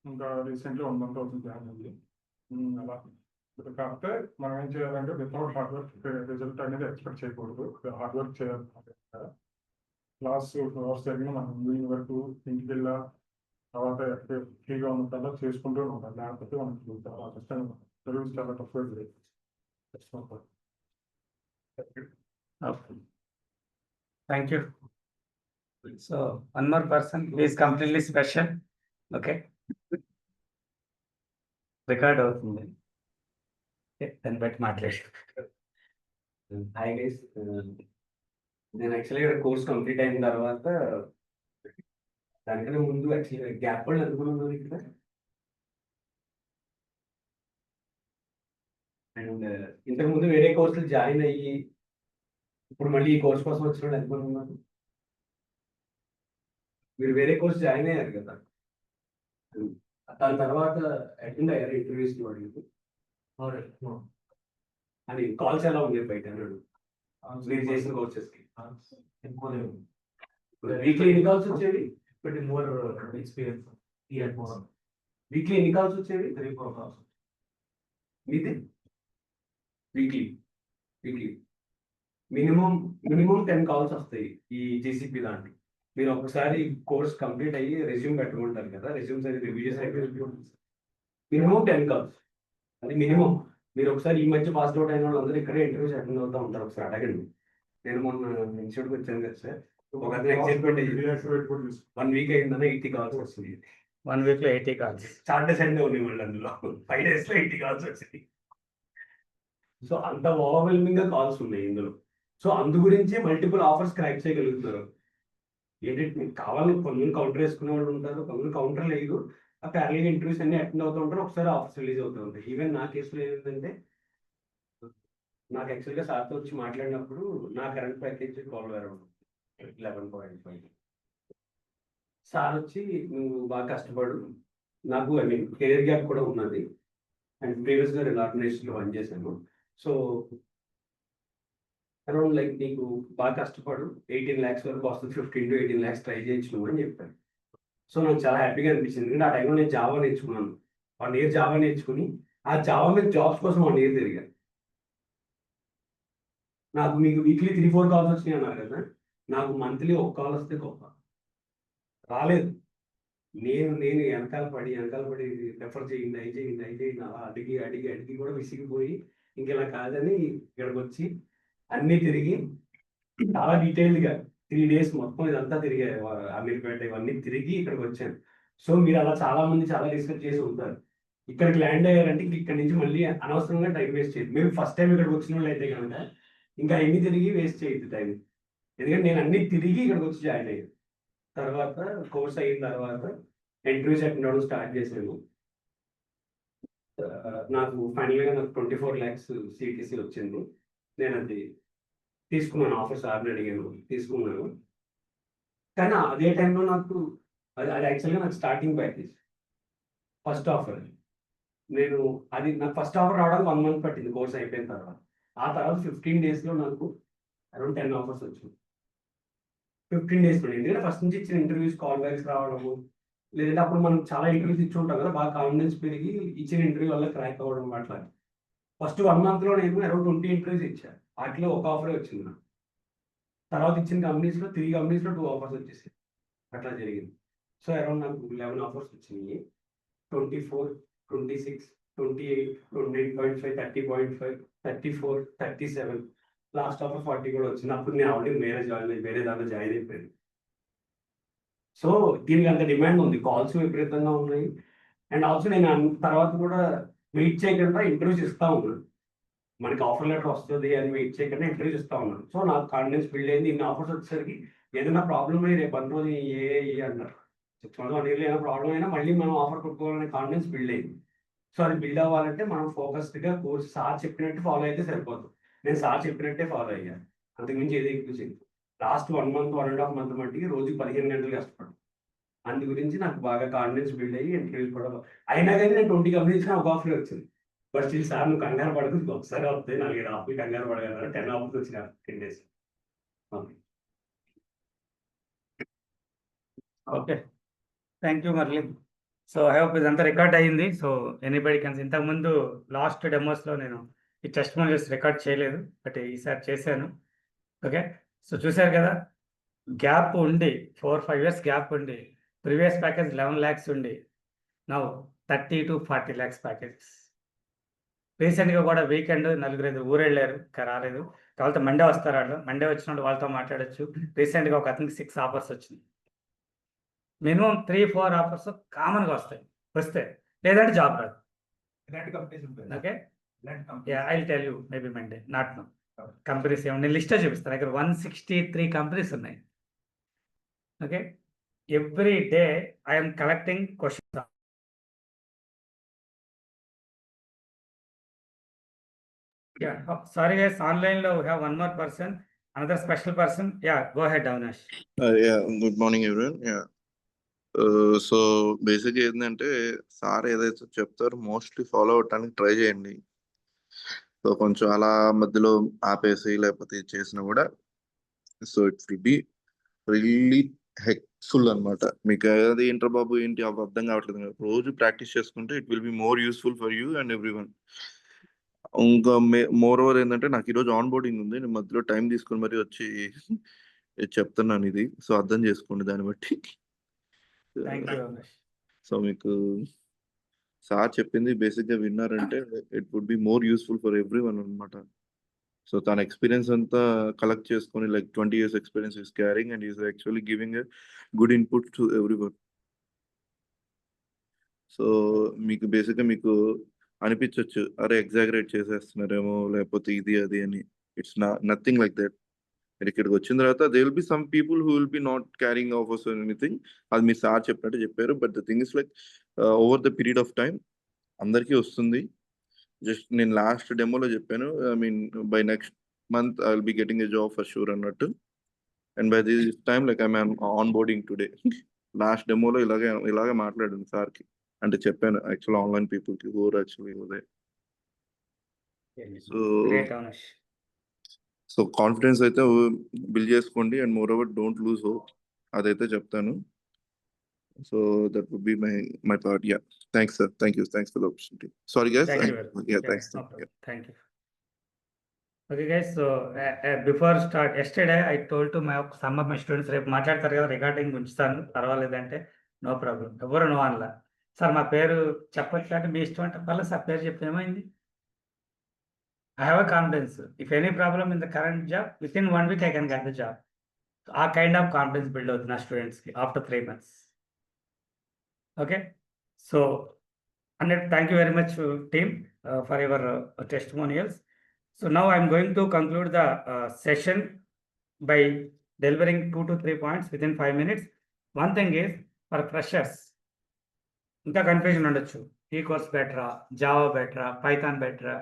ఇంకా రీసెంట్లీ 1 month అవుతుంది జాయిన్ అయ్యి. అలా కాకపోతే మనం ఏం చేయాలంటే వితౌట్ హార్డ్ వర్క్ రిజల్ట్ అనేది ఎక్స్పెక్ట్ చేయకూడదు. హార్డ్ వర్క్ చేయాలి. క్లాస్ 2 hours జరిగిన మనం ఈవినింగ్ వరకు ఇంటికి వెళ్ళా తర్వాత ఫ్రీగా ఉన్నట్లా చేసుకుంటూ ఉండాలి. లేకపోతే మనకి చాలా కష్టంగా ఉంటుంది. సర్వీస్ చాలా తక్కువ లేదు. Thank you. So one more person please, completely special. Okay, record అవుతుంది, దాన్ని బట్టి మాట్లాడు. హాయ్ గైస్, నేను యాక్చువల్గా ఇక్కడ కోర్స్ కంప్లీట్ అయిన తర్వాత దానికన్నా ముందు యాక్చువల్గా గ్యాప్ కూడా అనుకున్నాను ఇక్కడ. అండ్ ఇంతకుముందు వేరే కోర్సులు జాయిన్ అయ్యి ఇప్పుడు మళ్ళీ ఈ కోర్స్ కోసం వచ్చిన వాళ్ళు అనుకుంటున్నారు. మీరు వేరే కోర్స్ జాయిన్ అయ్యారు కదా, దాని తర్వాత అటెండ్ అయ్యారు ఇంటర్వ్యూస్కి వాడికి అని కాల్స్ ఎలా ఉంది బయట అన్నాడు మీరు చేసిన కోర్సెస్కి? వీక్లీ ఎన్ని కాల్స్ వచ్చేవి? మోర్ ఎక్స్పీరియన్స్ వీక్లీ ఎన్ని కాల్స్ వచ్చేవి? 3-4 calls. మీది వీక్లీ మినిమం 10 calls వస్తాయి ఈ GCP దాంట్లో. మీరు ఒకసారి కోర్స్ కంప్లీట్ అయ్యి రెజ్యూమ్ పెట్టుకుంటారు కదా, రెజ్యూమ్స్ అది రివ్యూ చేసి మినిమం 10 calls. అది మినిమం. మీరు ఒకసారి ఈ మధ్య పాస్ అవుట్ అయిన వాళ్ళందరూ ఇక్కడే ఇంటర్వ్యూస్ అటెండ్ అవుతూ ఉంటారు. ఒకసారి అడగండి. నేను మొన్న ఇన్స్టిట్యూట్కి వచ్చాను కదా సార్, ఒక ఎగ్జైట్మెంట్ 1 week అయిందని 80 calls వస్తుంది. 1 week లో 80 calls. సాటర్డే సండే ఉన్నాయి వాళ్ళు అందులో 5 days లో 80 calls వచ్చింది. సో అంత ఓవర్వెల్మింగ్ గా కాల్స్ ఉన్నాయి ఇందులో. సో అందు గురించి మల్టిపుల్ ఆఫర్స్ క్రాక్ చేయగలుగుతున్నారు. ఏంటంటే మీకు కావాలి, కొంతమంది కౌంటర్ వేసుకునే వాళ్ళు ఉంటారు, కొంతమంది కౌంటర్ లేదు, ఆ ప్యారల్ ఇంటర్వ్యూస్ అన్ని అటెండ్ అవుతూ ఉంటారు, ఒకసారి ఆఫర్స్ రిలీజ్ అవుతూ ఉంటాయి. ఈవెన్ నా కేసులో ఏంటంటే నాకు యాక్చువల్గా సార్తో వచ్చి మాట్లాడినప్పుడు నా కరెంట్ ప్యాకేజ్ 12 అరౌండ్ 11.5. సార్ వచ్చి నువ్వు బాగా కష్టపడు, నాకు ఐ మీన్ కెరియర్ గ్యాప్ కూడా ఉన్నది అండ్ ప్రీవియస్గా 2 ఆర్గనైజేషన్లో పని చేశాను. సో అరౌండ్ లైక్ నీకు బాగా కష్టపడు, 18 lakhs వరకు వస్తుంది, 15 to 18 lakhs ట్రై చేయొచ్చు నువ్వు అని చెప్పాను. సో నాకు చాలా హ్యాపీగా అనిపించింది. ఎందుకంటే ఆ టైంలో నేను జావా నేర్చుకున్నాను. 1 year జావా నేర్చుకుని ఆ జావా మీద జాబ్స్ కోసం 1 year తిరిగాను. నాకు మీకు వీక్లీ 3-4 calls వచ్చినాయి అన్నారు కదా, నాకు మంత్లీ 1 call వస్తే గొప్ప. రాలేదు. నేను వెనకాల పడి రెఫర్ చేయండి, అవి చేయండి అలా అడిగి కూడా విసిగిపోయి ఇంకెలా కాదని ఇక్కడికి వచ్చి అన్నీ తిరిగి చాలా డీటెయిల్డ్గా 3 days మొత్తం ఇదంతా తిరిగా, అమీర్పేట ఇవన్నీ తిరిగి ఇక్కడికి వచ్చాను. సో మీరు అలా చాలా మంది చాలా రీసెర్చ్ చేసి ఉంటారు. ఇక్కడికి ల్యాండ్ అయ్యారంటే ఇక్కడ నుంచి మళ్ళీ అనవసరంగా టైం వేస్ట్ చేయదు. మేము ఫస్ట్ టైం ఇక్కడికి వచ్చిన వాళ్ళు అయితే కనుక ఇంకా ఎన్ని తిరిగి వేస్ట్ చేయొద్దు టైం. ఎందుకంటే నేను అన్ని తిరిగి ఇక్కడికి వచ్చి జాయిన్ అయ్యాను. తర్వాత కోర్స్ అయిన తర్వాత ఇంటర్వ్యూస్ అటెండ్ అవ్వడం స్టార్ట్ చేశాను. నాకు ఫైనల్గా నాకు 24 lakhs CTC వచ్చింది. నేను అది తీసుకున్నాను, ఆఫర్ సార్ని అడిగాను, తీసుకున్నాను. కానీ అదే టైంలో నాకు అది యాక్చువల్గా నాకు స్టార్టింగ్ ప్యాకేజ్ ఫస్ట్ ఆఫర్. నాకు ఫస్ట్ ఆఫర్ రావడానికి 1 month పట్టింది కోర్స్ అయిపోయిన తర్వాత. ఆ తర్వాత 15 daysలో నాకు అరౌండ్ 10 offers వచ్చింది. 15 daysలో. ఎందుకంటే ఫస్ట్ నుంచి ఇచ్చిన ఇంటర్వ్యూస్ కాల్ బ్యాక్స్ రావడము, లేదంటే అప్పుడు మనం చాలా ఇంటర్వ్యూస్ ఇచ్చి ఉంటాం కదా, బాగా కాన్ఫిడెన్స్ పెరిగి ఇచ్చిన ఇంటర్వ్యూ వల్ల క్రాక్ అవ్వడం అట్లా. ఫస్ట్ 1 monthలో నేను అరౌండ్ 20 ఇంటర్వ్యూస్ ఇచ్చాను. వాటిలో 1 ఆఫరే వచ్చింది నాకు. తర్వాత ఇచ్చిన కంపెనీస్లో 3 companiesలో 2 offers వచ్చేసాయి. అట్లా జరిగింది. సో అరౌండ్ నాకు 11 offers వచ్చినాయి. 24, 26, 28, 28.5, 30.5, 34, 37, లాస్ట్ ఆఫర్ 40 కూడా వచ్చింది. అప్పుడు నేను ఆల్రెడీ వేరే దాంట్లో జాయిన్ అయిపోయాను. సో దీనికి అంత డిమాండ్ ఉంది, కాల్స్ విపరీతంగా ఉన్నాయి. అండ్ ఆల్సో నేను తర్వాత కూడా వెయిట్ చేయకుండా ఇంటర్వ్యూస్ ఇస్తా ఉన్నాను. మనకి ఆఫర్ లెటర్ వస్తుంది అని వెయిట్ చేయకుండా ఇంటర్వ్యూస్ ఇస్తా ఉన్నాను. సో నాకు కాన్ఫిడెన్స్ బిల్డ్ అయింది. ఇన్ని ఆఫర్స్ వచ్చేసరికి ఏదైనా ప్రాబ్లమ్ అయ్యి రేపు 1 రోజు అన్నారు 6 months 1 year ఏదైనా ప్రాబ్లం అయినా మళ్ళీ మనం ఆఫర్ కొట్టుకోవాలనే కాన్ఫిడెన్స్ బిల్డ్ అయింది. సో అది బిల్డ్ అవ్వాలంటే మనం ఫోకస్డ్గా కోర్స్ సార్ చెప్పినట్టు ఫాలో అయితే సరిపోతుంది. నేను సార్ చెప్పినట్టే ఫాలో అయ్యాను, అంతకుమించి ఏది ఎక్కువ చేయదు. లాస్ట్ 1 month 1.5 month మట్టికి రోజుకి 15 గంటలు కష్టపడ్డాను. అందు గురించి నాకు బాగా కాన్ఫిడెన్స్ బిల్డ్ అయ్యి ఇంటర్వ్యూస్ కూడా అయినా కానీ నేను 20 companies ఒక ఆఫర్ వచ్చింది. బట్ స్టిల్ సార్ నువ్వు కంగారు పడదు, ఒకసారి వస్తాయి 4 ఆఫర్లు కంగారు పడగలరా, 10 offers వచ్చిన 10 days. Okay, thank you Murali. So I hope ఇదంతా రికార్డ్ అయ్యింది. So anybody can. ఇంతకుముందు లాస్ట్ డెమోస్లో నేను ఈ టెస్ట్ మాడ్యూల్స్ రికార్డ్ చేయలేదు, బట్ ఈసారి చేశాను. ఓకే, సో చూశారు కదా, గ్యాప్ ఉండి 4-5 years గ్యాప్ ఉండి ప్రీవియస్ ప్యాకేజ్ 11 lakhs ఉండి నౌ 30 to 40 lakhs ప్యాకేజెస్. రీసెంట్గా కూడా వీకెండ్ 4-5 ఊరు వెళ్ళారు, ఇంకా రాలేదు. కాబట్టి మండే వస్తారు వాళ్ళు. మండే వచ్చినప్పుడు వాళ్ళతో మాట్లాడచ్చు. రీసెంట్గా ఒక అతనికి 6 offers వచ్చింది. మినిమం 3-4 offers కామన్గా వస్తే లేదంటే జాబ్ రాదు. Okay, I will tell you maybe Monday, not no. Companies ఏమో నేను లిస్టే చూపిస్తాను. దగ్గర 163 companies ఉన్నాయి. Okay, every day I'm collecting questions. Sorry guys, ఆన్లైన్లో we have 1 more person, another special person. Go ahead, Avinash. Good morning everyone. So బేసిక్గా ఏంటంటే sir ఏదైతే చెప్తారో మోస్ట్లీ ఫాలో అవటానికి ట్రై చేయండి. సో కొంచెం అలా మధ్యలో ఆపేసి లేకపోతే చేసినా కూడా so it will be really helpful అనమాట. మీకు అది ఏంటర్ బాబు ఏంటి అర్థం కావట్లేదు, రోజు ప్రాక్టీస్ చేసుకుంటే it will B more useful for you and every one. ఇంకా మోర్ ఓవర్ ఏంటంటే నాకు ఈరోజు ఆన్ బోర్డింగ్ ఉంది, నేను మధ్యలో టైం తీసుకుని మరీ వచ్చి చెప్తున్నాను ఇది. సో అర్థం చేసుకోండి దాన్ని బట్టి. సో మీకు సార్ చెప్పింది బేసిక్గా విన్నారంటే it would be more useful for everyone అనమాట. సో తన ఎక్స్పీరియన్స్ అంతా కలెక్ట్ చేసుకొని like 20 years experience is carrying and is actually giving a good input to everyone. So మీకు బేసిక్గా మీకు అనిపించవచ్చు అరే ఎగ్జాగరేట్ చేసేస్తున్నారేమో లేకపోతే ఇది అది అని. It's nothing like that. మీరు ఇక్కడికి వచ్చిన తర్వాత they will be some people who will be not carrying offers or anything. అది మీ సార్ చెప్పినట్టు చెప్పారు. But the thing is like over the period of time అందరికీ వస్తుంది. జస్ట్ నేను లాస్ట్ డెమోలో చెప్పాను. I mean by next month I will be getting a job for sure అన్నట్టు. And by this time like I'm onboarding today. Last డెమోలో ఇలాగే మాట్లాడాను సార్కి, అంటే చెప్పాను యాక్చువల్ ఆన్లైన్ పీపుల్కి హూర్ actually Uday. So great honours. So confidence అయితే బిల్డ్ చేసుకోండి and moreover don't lose hope, అదైతే చెప్తాను. So that would be my part. Yeah, thanks sir, thank you, thanks for the opportunity. Sorry guys. Thank you very much. Yeah, thanks. No problem. Thank you. Okay guys, so before start, yesterday I told to some of my students, రేపు మాట్లాడతారు కదా recording ఉంచుతాను పర్వాలేదంటే, no problem, ఎవరు no అనలా. Sir మా పేరు చెప్పచ్చు అంటే మీ ఇష్టం అంటే పర్లేదు సార్ పేరు చెప్పి ఏమైంది. I have a confidence. If any problem in the current job, within 1 week I can get the job. ఆ కైండ్ ఆఫ్ కాన్ఫిడెన్స్ బిల్డ్ అవుతుంది నా స్టూడెంట్స్కి after 3 months. Okay, so and thank you very much team for your testimonials. So now I am going to conclude the session by delivering 2 to 3 points within 5 minutes. One thing is, for freshers, ఇంకా confusion ఉండొచ్చు, ఈ course బెటరా, Java బెటరా, Python బెటరా,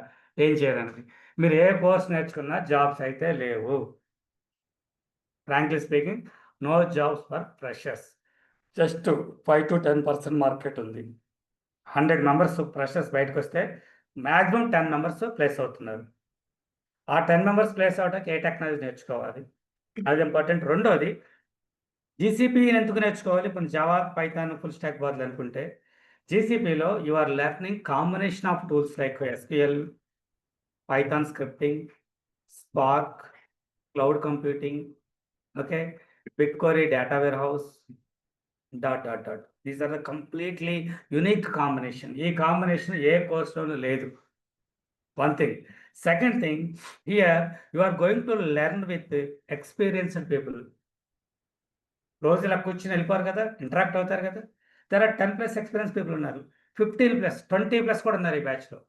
ఏం చేయడానికి. మీరు ఏ course నేర్చుకున్నా జాబ్స్ అయితే లేవు. Frankly speaking, no jobs for freshers. Just 5 to 10% market ఉంది. 100 మెంబర్స్ ఫ్రెషర్స్ బయటకు వస్తే మ్యాక్సిమం 10 మెంబర్స్ ప్లేస్ అవుతున్నారు. ఆ 10 మెంబర్స్ ప్లేస్ అవడానికి ఏ టెక్నాలజీ నేర్చుకోవాలి, అది ఇంపార్టెంట్. రెండోది, జీసీపీని ఎందుకు నేర్చుకోవాలి. ఇప్పుడు జావా, పైథాన్, ఫుల్ స్టాక్ బదులు అనుకుంటే, జీసీపీలో you are learning combination of tools like SQL, Python scripting, Spark, cloud computing, okay, BigQuery data warehouse, ... These are the completely unique combination. ఈ కాంబినేషన్ ఏ కోర్సులోనూ లేదు. One thing. Second thing, here you are going to learn with experienced people. రోజు ఇలా కూర్చుని వెళ్ళిపోరు కదా, interact అవుతారు కదా. There are 10+ experience people ఉన్నారు, 15+, 20+ కూడా ఉన్నారు ఈ బ్యాచ్లో,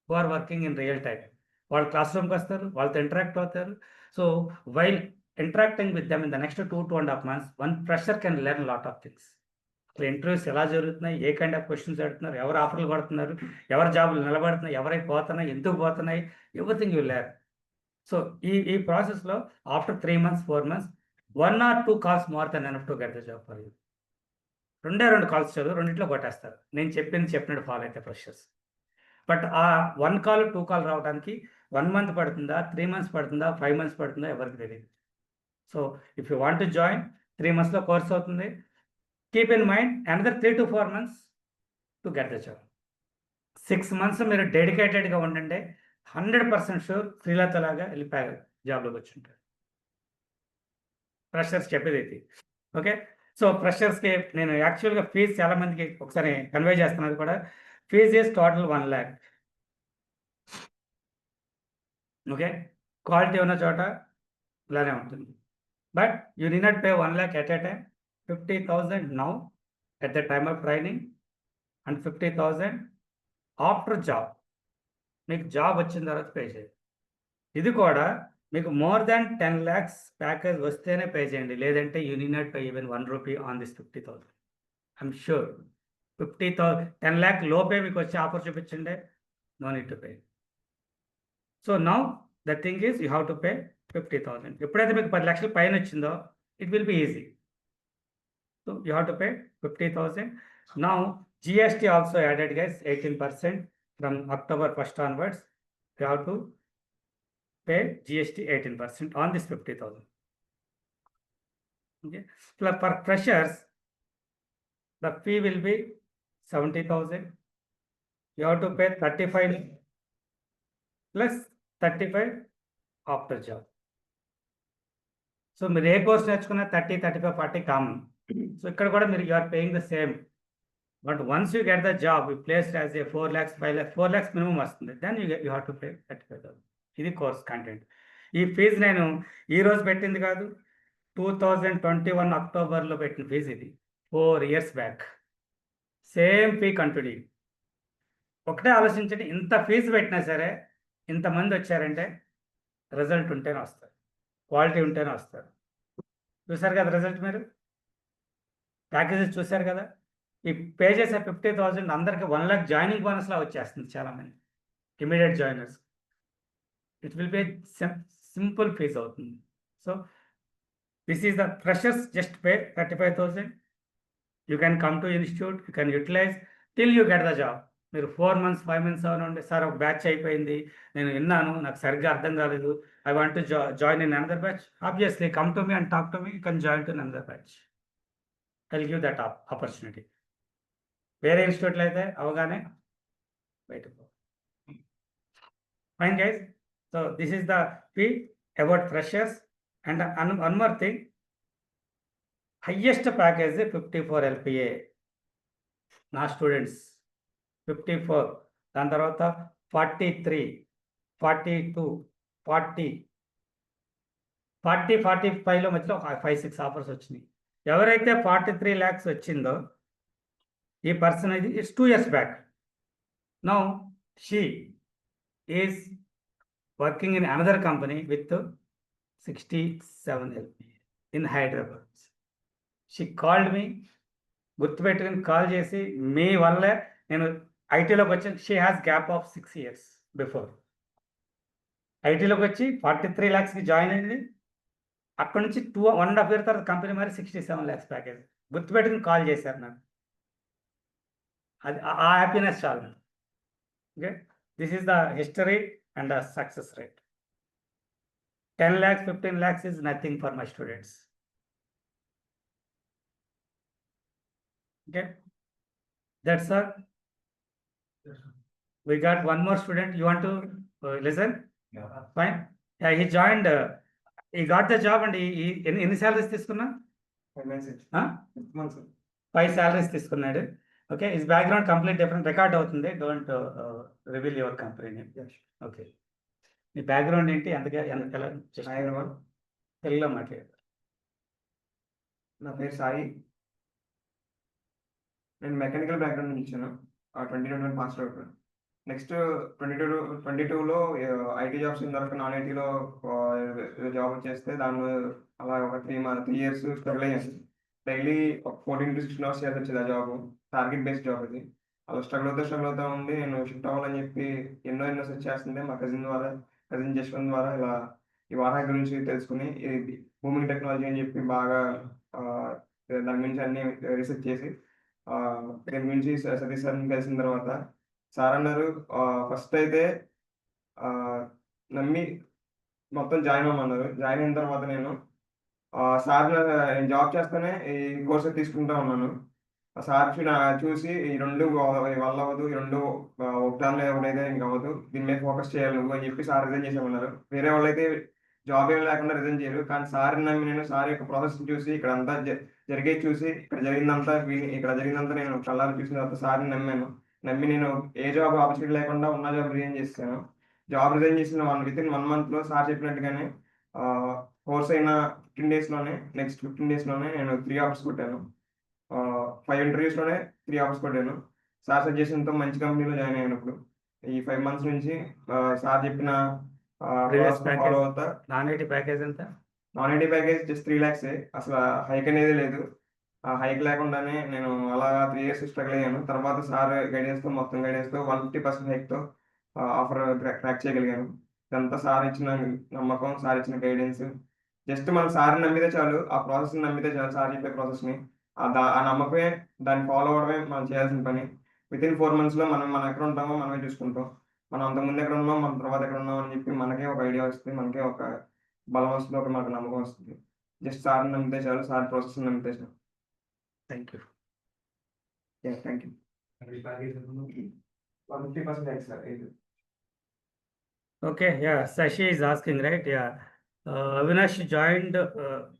who are working in real time. వాళ్ళు క్లాస్ రూమ్కి వస్తారు, వాళ్ళతో ఇంటరాక్ట్ అవుతారు. So while interacting with them in the next 2.5 months, one fresher can learn a lot of things. Interviews ఎలా జరుగుతున్నాయి, ఏ కైండ్ ఆఫ్ క్వశ్చన్స్ అడుగుతున్నారు, ఎవరు ఆఫర్లు పడుతున్నారు, ఎవరి జాబులు నిలబడుతున్నాయి, ఎవరికి పోతున్నాయి, ఎందుకు పోతున్నాయి, ఎవ్రీథింగ్ యూ లెర్న్. సో ఈ ప్రాసెస్లో after 3 months, 4 months, 1 or 2 calls more than enough to get the job for you. 2 calls చదువు, రెండిట్లో కొట్టేస్తారు. నేను చెప్పినట్టు ఫాలో అయితే ఫ్రెషర్స్. బట్ ఆ 1 call 2 call రావడానికి 1 month పడుతుందా, 3 months పడుతుందా, 5 months పడుతుందా, ఎవరికి తెలియదు. So if you want to join, 3 monthsలో కోర్స్ అవుతుంది. Keep in mind another 3 to 4 months to get the job. 6 months మీరు డెడికేటెడ్గా ఉండండి, 100% షూర్ శ్రీలత లాగా వెళ్ళిపోయారు జాబ్లోకి వచ్చి ఉంటారు. ఫ్రెషర్స్ చెప్పేది ఇది. ఓకే, సో ఫ్రెషర్స్కి నేను యాక్చువల్గా ఫీజు చాలా మందికి ఒకసారి కన్వే చేస్తున్నది కూడా. Fees is total 1 lakh. Okay, quality ఉన్న చోట ఇలానే ఉంటుంది. But you need not pay 1 lakh at a time. 50,000 now at the time of training and 50,000 after job. మీకు జాబ్ వచ్చిన తర్వాత పే చేయండి. ఇది కూడా మీకు more than 10 lakhs ప్యాకేజ్ వస్తేనే పే చేయండి, లేదంటే you need not pay even 1 rupee on this 50,000. I'm sure 10 lakh లోపే మీకు వచ్చే ఆఫర్ చూపించండి, no need to pay. So now the thing is you have to pay 50,000. ఎప్పుడైతే మీకు 10 లక్షల పైన వచ్చిందో it will be easy. So you have to pay 50,000. Now GST also added guys, 18% from October 1st onwards. You have to pay GST 18% on this 50,000. Okay, for freshers the fee will be 70,000. You have to pay 35 plus 35 after job. So మీరు ఏ course నేర్చుకున్నా 30, 35, 40 common. So ఇక్కడ కూడా మీరు you're paying the same. But once you get the job, you place as a 4 lakhs, 5 lakhs, 4 lakhs minimum వస్తుంది. Then you have to pay 35,000. ఇది course content. ఈ fee నేను ఈరోజు పెట్టింది కాదు, 2021 అక్టోబర్లో పెట్టిన ఫీజు ఇది, 4 years back. Same fee continue. ఒకటే ఆలోచించండి, ఇంత ఫీజు పెట్టినా సరే ఇంతమంది వచ్చారంటే రిజల్ట్ ఉంటేనే వస్తారు, క్వాలిటీ ఉంటేనే వస్తారు. చూసారు కదా రిజల్ట్, మీరు ప్యాకేజెస్ చూసారు కదా. ఈ పే చేసే 50,000 అందరికి 1 lakh జాయినింగ్ బోనస్లా వచ్చేస్తుంది చాలామంది. immediate joiners. It will be a simple phase out. So this is the freshers just pay 35,000. You can come to institute, you can utilize till you get the job. మీరు 4 months 5 months అవునండి sir ఒక batch అయిపోయింది, నేను విన్నాను, నాకు సరిగ్గా అర్థం కాలేదు, I want to join in another batch. Obviously come to me and talk to me, you can join to another batch. I will give that opportunity. వేరే ఇన్స్టిట్యూట్లో అయితే అవగానే బయటకు. Fine guys, so this is the P about freshers. And one more thing, highest package 54 LPA నా students 54. దాని తర్వాత 43, 42, 40, 45లో మధ్యలో 5-6 offers వచ్చినాయి. ఎవరైతే 43 lakhs వచ్చిందో ఈ పర్సన్ ఇది, it's 2 years back. Now she is working in another company with 67 LPA in Hyderabad. She called me, గుర్తుపెట్టుకుని కాల్ చేసి, మీ వల్లే నేను ఐటీలోకి వచ్చాను. She has gap of 6 years before. ఐటీలోకి వచ్చి 43 lakhsకి జాయిన్ అయింది. అక్కడ నుంచి 1.5 year తర్వాత కంపెనీ మరి 67 lakhs ప్యాకేజ్. గుర్తుపెట్టుకుని కాల్ చేశారు నాకు. అది ఆ హ్యాపీనెస్ చాలు. Okay, this is the history and the success rate. 10 lakhs 15 lakhs is nothing for my students. Okay, that's all. We got one more student. You want to listen? Yeah. Fine. Yeah, he joined. He got the job and he ఎన్ని salaries తీసుకున్నా? 5 salaries తీసుకున్నాడు. Okay, his background complete different. Record అవుతుంది, don't reveal your company name. Okay, మీ background ఏంటి? ఎలా తెలుగులో మాట్లాడారు? నా పేరు సాయి. నేను మెకానికల్ బ్యాక్గ్రౌండ్ నుంచి వచ్చాను. 2021 పాస్ అవుట్. నెక్స్ట్ 22లో ఐటీ జాబ్స్ దొరక నాన్ ఐటీలో జాబ్ చేస్తే దానిలో అలా ఒక 3 years స్ట్రగుల్ అయ్యాను. డైలీ ఒక 14 to 16 hours చేసి వచ్చేది ఆ జాబ్. టార్గెట్ బేస్డ్ జాబ్ అది. అలా స్ట్రగుల్ అవుతా ఉండి నేను షిఫ్ట్ అవ్వాలని చెప్పి ఎన్నో సెర్చ్ చేస్తుంటే మా కజిన్ జశ్వంత్ ద్వారా ఇలా ఈ వారాహి గురించి తెలుసుకుని, ఇది భూమింగ్ టెక్నాలజీ అని చెప్పి బాగా దాని గురించి అన్ని రీసెర్చ్ చేసి దీని గురించి సతీష్ సార్ని కలిసిన తర్వాత సార్ అన్నారు, ఫస్ట్ అయితే నమ్మి మొత్తం జాయిన్ అవ్వమన్నారు. జాయిన్ అయిన తర్వాత నేను సార్ జాబ్ చేస్తూనే ఈ కోర్సు తీసుకుంటా ఉన్నాను. సార్ చూసి ఈ 2 వల్ల అవ్వదు, ఈ 2 ఒకదానిలో ఎవరైతే ఇంక అవ్వదు, దీని మీద ఫోకస్ చేయాలి నువ్వు అని చెప్పి సార్ రిజైన్ చేసేమన్నారు. వేరే వాళ్ళైతే జాబ్ ఏం లేకుండా రిజైన్ చేయరు, కానీ సార్ నమ్మి నేను సార్ యొక్క ప్రాసెస్ చూసి ఇక్కడ అంతా జరిగేది చూసి ఇక్కడ జరిగిందంతా నేను కళ్ళారు చూసిన తర్వాత సార్ని నమ్మాను. నమ్మి నేను ఏ జాబ్ ఆపర్చునిటీ లేకుండా ఉన్న జాబ్ రిజైన్ చేశాను. జాబ్ రిజైన్ చేసిన within 1 monthలో సార్ చెప్పినట్టుగానే కోర్స్ అయిన 15 daysలోనే, నెక్స్ట్ 15 daysలోనే నేను 3 offers కొట్టాను. 5 interviewsలోనే 3 offers కొట్టాను. సార్ సజెషన్తో మంచి కంపెనీలో జాయిన్ అయినప్పుడు ఈ 5 months నుంచి సార్ చెప్పిన ఫాలో అవుతా. నాన్ ఐటీ ప్యాకేజ్ ఎంత? Non IT package just 3 lakhs. అసలు హైక్ అనేది లేదు. ఆ హైక్ లేకుండానే నేను అలా 3 years స్ట్రగుల్ అయ్యాను. తర్వాత సార్ మొత్తం గైడెన్స్తో 150% హైక్తో ఆఫర్ క్రాక్ చేయగలిగాను. ఇదంతా సార్ ఇచ్చిన నమ్మకం, సార్ ఇచ్చిన గైడెన్స్. జస్ట్ మనం సార్ని నమ్మితే చాలు, ఆ ప్రాసెస్ని నమ్మితే చాలు, సార్ చెప్పే ప్రాసెస్ని. ఆ నమ్మకమే, దాన్ని ఫాలో అవ్వడమే మనం చేయాల్సిన పని. within 4 monthsలో మనం ఎక్కడ ఉంటామో మనమే చూసుకుంటాం. మనం అంతకుముందు ఎక్కడ ఉన్నాం, మన తర్వాత ఎక్కడ ఉన్నాం అని చెప్పి మనకే ఒక ఐడియా వస్తుంది, మనకే ఒక బలం వస్తుంది, మనకు నమ్మకం వస్తుంది. జస్ట్ సార్ని నమ్మితే చాలు, సార్ ప్రాసెస్ని నమ్మితే చాలు. Thank you. Thank you. 150% extra. Okay, yeah, Sashi is asking, right? Yeah. Avinash joined,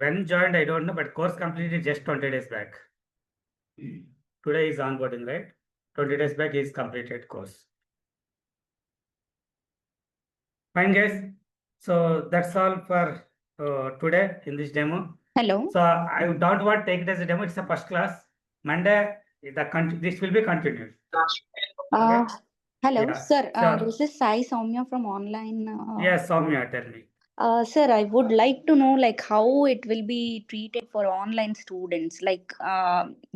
when joined, I don't know, but course completed just 20 days back. Today is onboarding, right? 20 days back is completed course. Fine, guys. So that's all for today in this demo. Hello. So I don't want to take it as a demo. It's a first class. Monday, this will be continued. Okay? Hello, Yeah, sir. sure. This is Sai Soumya from online. Yes, Soumya, tell me. Sir, I would like to know like how it will be treated for online students. Like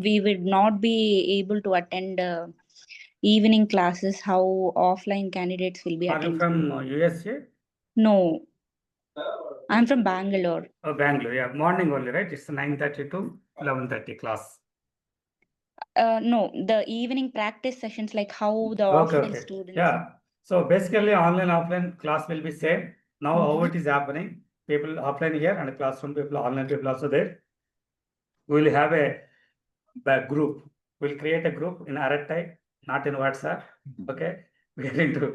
we would not be able to attend evening classes, how offline candidates will be Are you attending. from USA? No, I'm from Bangalore. Oh, Bangalore. Yeah, morning only, right? It's 9:30 to 11:30 class. No, the evening practice sessions, like how the Okay, offline okay. students. Yeah. So basically, online, offline class will be same. Now, how it is happening? People offline here and classroom people, online people also there. We will have a group. We'll create a group in Aratai, not in WhatsApp. Okay. We are into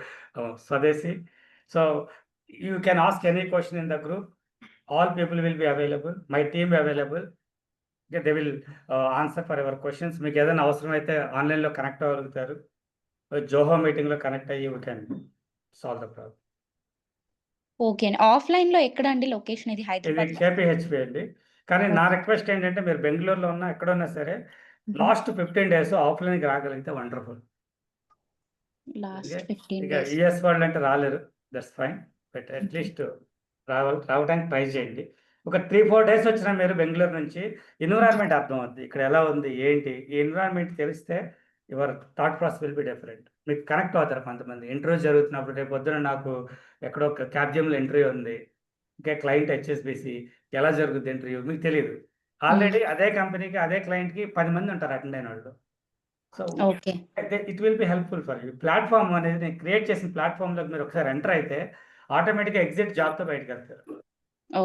Swadeshi. So you can ask any question in the group. All people will be available. My team available. Okay, they will answer for your questions. మీకు ఏదైనా అవసరం అయితే ఆన్లైన్లో connect అవ్వగలుగుతారు. Zoho మీటింగ్లో connect అయ్యి you can solve the problem. Okay, offline లో ఎక్కడ అండి లొకేషన్ ఇది? ఇది హైదరాబాద్. కేపీహెచ్పి అండి. కానీ నా రిక్వెస్ట్ ఏంటంటే మీరు బెంగళూరులో ఉన్నా ఎక్కడున్నా సరే లాస్ట్ 15 days ఆఫ్లైన్కి రాగలిగితే వండర్ఫుల్. లాస్ట్ 15 ఇక days. యుఎస్ వాళ్ళు అంటే రాలేరు, దట్స్ ఫైన్. బట్ అట్లీస్ట్ రావడానికి ట్రై చేయండి. ఒక 3-4 days వచ్చినా మీరు బెంగళూరు నుంచి ఎన్విరాన్మెంట్ అర్థం అవుతుంది, ఇక్కడ ఎలా ఉంది ఏంటి. ఈ ఎన్విరాన్మెంట్ తెలిస్తే your thought process will be different. మీకు కనెక్ట్ అవుతారు కొంతమంది. ఇంటర్వ్యూ జరుగుతున్నప్పుడు రేపు పొద్దున నాకు ఎక్కడో క్యాప్జెమ్లో ఇంటర్వ్యూ ఉంది, ఇంకా క్లయింట్ హెచ్ఎస్బిసి, ఎలా జరుగుతుంది ఇంటర్వ్యూ మీకు తెలియదు. ఆల్రెడీ అదే కంపెనీకి అదే క్లయింట్కి 10 మంది ఉంటారు అటెండ్ అయిన వాళ్ళు. So okay, it will be helpful for you. Platform అనేది నేను క్రియేట్ చేసిన ప్లాట్ఫామ్లోకి మీరు ఒకసారి ఎంటర్ అయితే ఆటోమేటిక్గా ఎగ్జిట్ జాబ్తో బయటకు వెళ్తారు.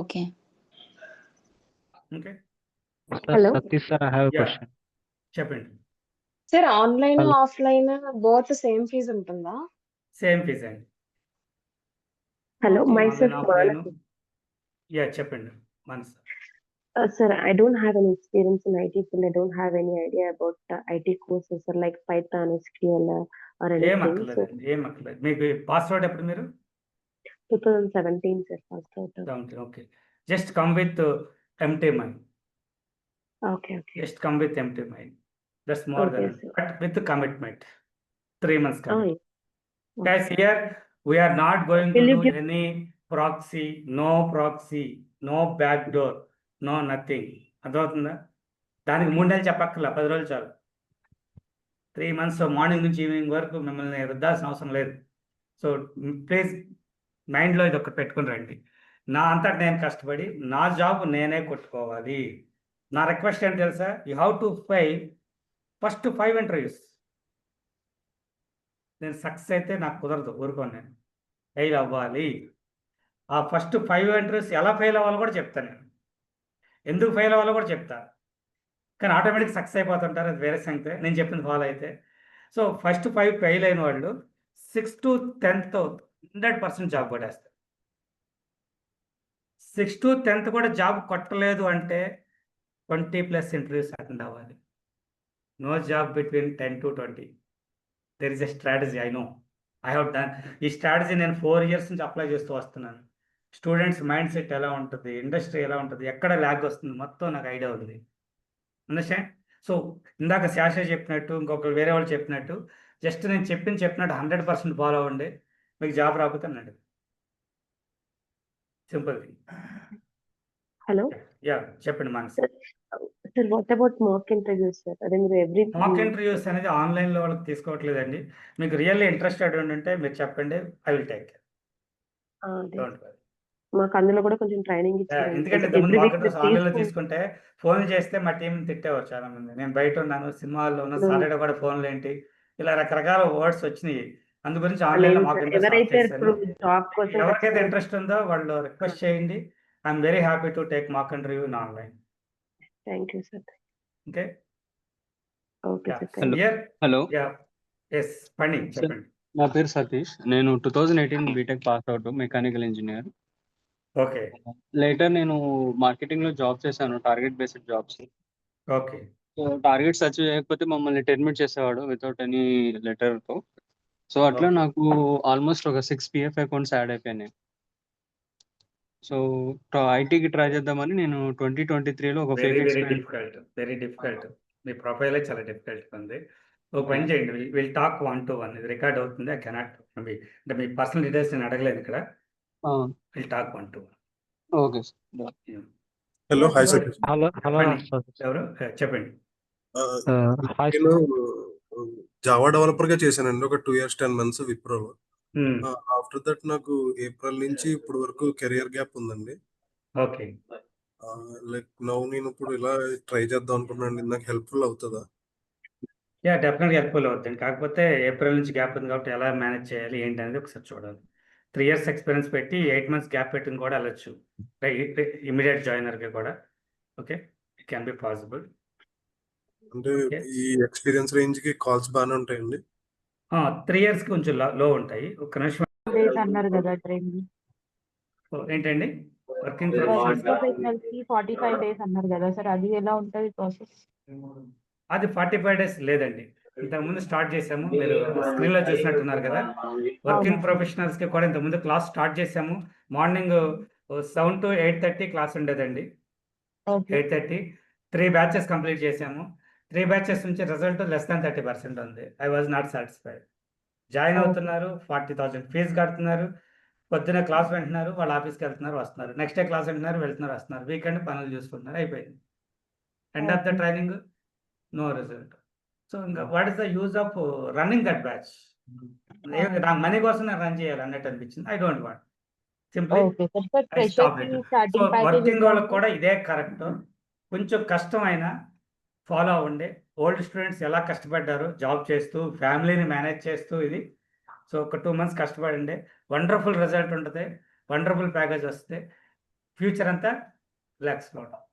Okay. Okay, Hello. Satish sir, I have a yeah question. చెప్పండి. Sir online Hello. Offline both same fees ఉంటుందా? సేమ్ ఫీజ్ అండి. Hello, online myself offline. Vaarahi. Yeah చెప్పండి మనసు. Sir, I don't have any experience in IT field. I don't have any idea about IT courses or like Python, SQL or ఏం anything. So అక్కర్లేదండి, ఏం అక్కర్లేదు. మీకు password ఎప్పుడు మీరు 2017 sir, passed out. Okay. Just come with empty mind. Okay, okay. Just come with empty mind. That's more Okay, than, sir. but with the commitment. 3 months Oh, commitment. yeah. Guys, here we are not going to Will you do give- any proxy, no backdoor, no nothing. అర్థమవుతుందా? దానికి 3 నెలలు చెప్పక్కర్లా, 10 రోజులు చాలు. 3 months morning నుంచి evening వరకు మిమ్మల్ని రుద్దాల్సిన అవసరం లేదు. సో ప్లీజ్ మైండ్లో ఇది ఒకటి పెట్టుకుని రండి. నా అంతటి నేను కష్టపడి నా జాబ్ నేనే కొట్టుకోవాలి. నా రిక్వెస్ట్ ఏంటి తెలుసా? You have to file first 5 interviews. నేను సక్సెస్ అయితే నాకు కుదరదు, ఊరుకోను, నేను ఫెయిల్ అవ్వాలి. ఆ ఫస్ట్ 5 interviews ఎలా ఫెయిల్ అవ్వాలో కూడా చెప్తాను నేను, ఎందుకు ఫెయిల్ అవ్వాలో కూడా చెప్తా. కానీ ఆటోమేటిక్ సక్సెస్ అయిపోతుంటారు, అది వేరే సంగతే. నేను చెప్పింది ఫాలో అయితే. సో ఫస్ట్ 5 ఫెయిల్ అయిన వాళ్ళు 6th to 10th 100% జాబ్ కొట్టేస్తారు. 6th to 10th కూడా జాబ్ కొట్టలేదు అంటే 20+ interviews అటెండ్ అవ్వాలి. No job between 10 to 20. There is a strategy, I know, I have done. ఈ స్ట్రాటజీ నేను 4 years నుంచి అప్లై చేస్తూ వస్తున్నాను. స్టూడెంట్స్ మైండ్ సెట్ ఎలా ఉంటుంది, ఇండస్ట్రీ ఎలా ఉంటుంది, ఎక్కడ ల్యాగ్ వస్తుంది, మొత్తం నాకు ఐడియా ఉంది. అండర్స్టాండ్? సో ఇందాక శాష చెప్పినట్టు, ఇంకొకరు వేరే వాళ్ళు చెప్పినట్టు, జస్ట్ నేను చెప్పినట్టు 100% ఫాలో అవ్వండి. మీకు జాబ్ రాకపోతే అన్నాడు. సింపుల్. Hello. యా చెప్పండి మనసు. Sir, what about mock interviews, sir? అదే మీరు every మాక్ ఇంటర్వ్యూస్ అనేది ఆన్లైన్లో వాళ్ళకి తీసుకోవట్లేదండి. మీకు రియల్లీ ఇంట్రెస్టెడ్ ఉంటే మీరు చెప్పండి, I will take. Don't worry. మాకు అందులో కూడా కొంచెం ట్రైనింగ్ ఇచ్చారు. ఎందుకంటే ఇంతకుముందు మాక్ ఇంటర్వ్యూస్ ఆన్లైన్లో తీసుకుంటే ఫోన్ చేస్తే మా టీం తిట్టేవారు చాలా మంది. నేను బయట ఉన్నాను, సినిమాల్లో ఉన్న సాటర్డే కూడా ఫోన్లు ఏంటి, ఇలా రకరకాల వర్డ్స్ వచ్చినాయి. అందు గురించి ఆన్లైన్లో మాక్ ఇంటర్వ్యూస్ ఆఫ్ ఎవరైతే చేశాను. ఇప్పుడు జాబ్ కోసం ఎవరికైతే ఇంట్రెస్ట్ ఉందో వాళ్ళు రిక్వెస్ట్ చేయండి. I'm very happy to take mock interview in online. Thank you sir. Okay, okay sir. Hello. Here hello yeah yes పండి Sir. చెప్పండి. నా పేరు సతీష్. నేను 2018 BTech pass out, mechanical engineer. Okay later నేను మార్కెటింగ్ లో జాబ్ చేశాను, target based jobs. Okay so targets achieve చేయకపోతే మమ్మల్ని టెర్మినేట్ చేసేవాడు వితౌట్ ఎనీ లెటర్ తో. సో అట్లా Okay. నాకు ఆల్మోస్ట్ ఒక 6 PF అకౌంట్స్ యాడ్ అయిపోయినాయి. సో ఐటీకి ట్రై చేద్దామని నేను 2023లో ఒక very fake very experience. Very difficult. మీ ప్రొఫైలే చాలా డిఫికల్ట్ ఉంది. ఒక పని చేయండి, విల్ టాక్ 1-to-1. ఇది రికార్డ్ అవుతుంది. ఐ కెనాట్ అంటే మీ పర్సనల్ డీటెయిల్స్ నేను అడగలేను ఇక్కడ. Will talk 1-to-1. Okay sir. Hello, hi Satish. Hello hello చెప్పండి. ఎవరు చెప్పండి. హాయ్ నేను జావా డెవలపర్గా చేశానండి ఒక 2 years 10 months విప్రోలో. Hmm. After that నాకు ఏప్రిల్ నుంచి ఇప్పుడు వరకు కెరియర్ గ్యాప్ ఉందండి. ఓకే. లైక్ నేను ఇప్పుడు ఇలా ట్రై చేద్దాం అనుకున్నాను, నాకు హెల్ప్ఫుల్ అవుతుందా? యా డెఫినెట్గా హెల్ప్ఫుల్ అవుతుంది. కాకపోతే ఏప్రిల్ నుంచి గ్యాప్ ఉంది కాబట్టి ఎలా మేనేజ్ చేయాలి ఏంటి అనేది ఒకసారి చూడాలి. 3 years ఎక్స్పీరియన్స్ పెట్టి 8 months గ్యాప్ పెట్టుకుని కూడా వెళ్ళొచ్చు ఇమీడియట్ జాయినర్కి కూడా. Okay, it can be possible. అంటే ఈ ఎక్స్పీరియన్స్ రేంజ్ కి కాల్స్ బాగానే ఉంటాయండి. 3 years కొంచెం లో ఉంటాయి. ఒక్క నిమిషం డేస్ అన్నారు కదా ట్రైనింగ్. ఏంటండి వర్కింగ్ ప్రొఫెషనల్స్ కి 45 days అన్నారు కదా సార్, అది ఎలా ఉంటుంది ప్రాసెస్? అది 45 days లేదండి. ఇంతకుముందు స్టార్ట్ చేసాము, మీరు స్క్రీన్ లో చూసినట్టున్నారు కదా. వర్కింగ్ ప్రొఫెషనల్స్ కి కూడా ఇంతకుముందు క్లాస్ స్టార్ట్ చేసాము. మార్నింగ్ 7 to 8:30 క్లాస్ ఉండేదండి. 8:30 3 batches కంప్లీట్ చేసాము. 3 batches నుంచి రిజల్ట్ లెస్ దాన్ 30% ఉంది. I was not satisfied. Join అవుతున్నారు, 40,000 ఫీజు కడుతున్నారు, పొద్దున క్లాస్ వింటున్నారు, వాళ్ళ ఆఫీస్కి వెళ్తున్నారు వస్తున్నారు, నెక్స్ట్ డే క్లాస్ వింటున్నారు వెళ్తున్నారు వస్తున్నారు, వీకెండ్ పనులు చూసుకుంటున్నారు, అయిపోయింది. End of the training no result. So ఇంకా what is the use of running that batch? నా మనీ కోసం నేను రన్ చేయాలి అన్నట్టు అనిపించింది. I don't want, simply I stop it. So working వాళ్ళకి కూడా ఇదే కరెక్ట్. కొంచెం కష్టమైన ఫాలో అవ్వండి. ఓల్డ్ స్టూడెంట్స్ ఎలా కష్టపడ్డారు జాబ్ చేస్తూ ఫ్యామిలీని మేనేజ్ చేస్తూ ఇది. సో ఒక 2 months కష్టపడండి, వండర్ఫుల్ రిజల్ట్ ఉంటుంది, వండర్ఫుల్ ప్యాకేజ్ వస్తే ఫ్యూచర్ అంతా రిలాక్స్గా ఉంటుంది.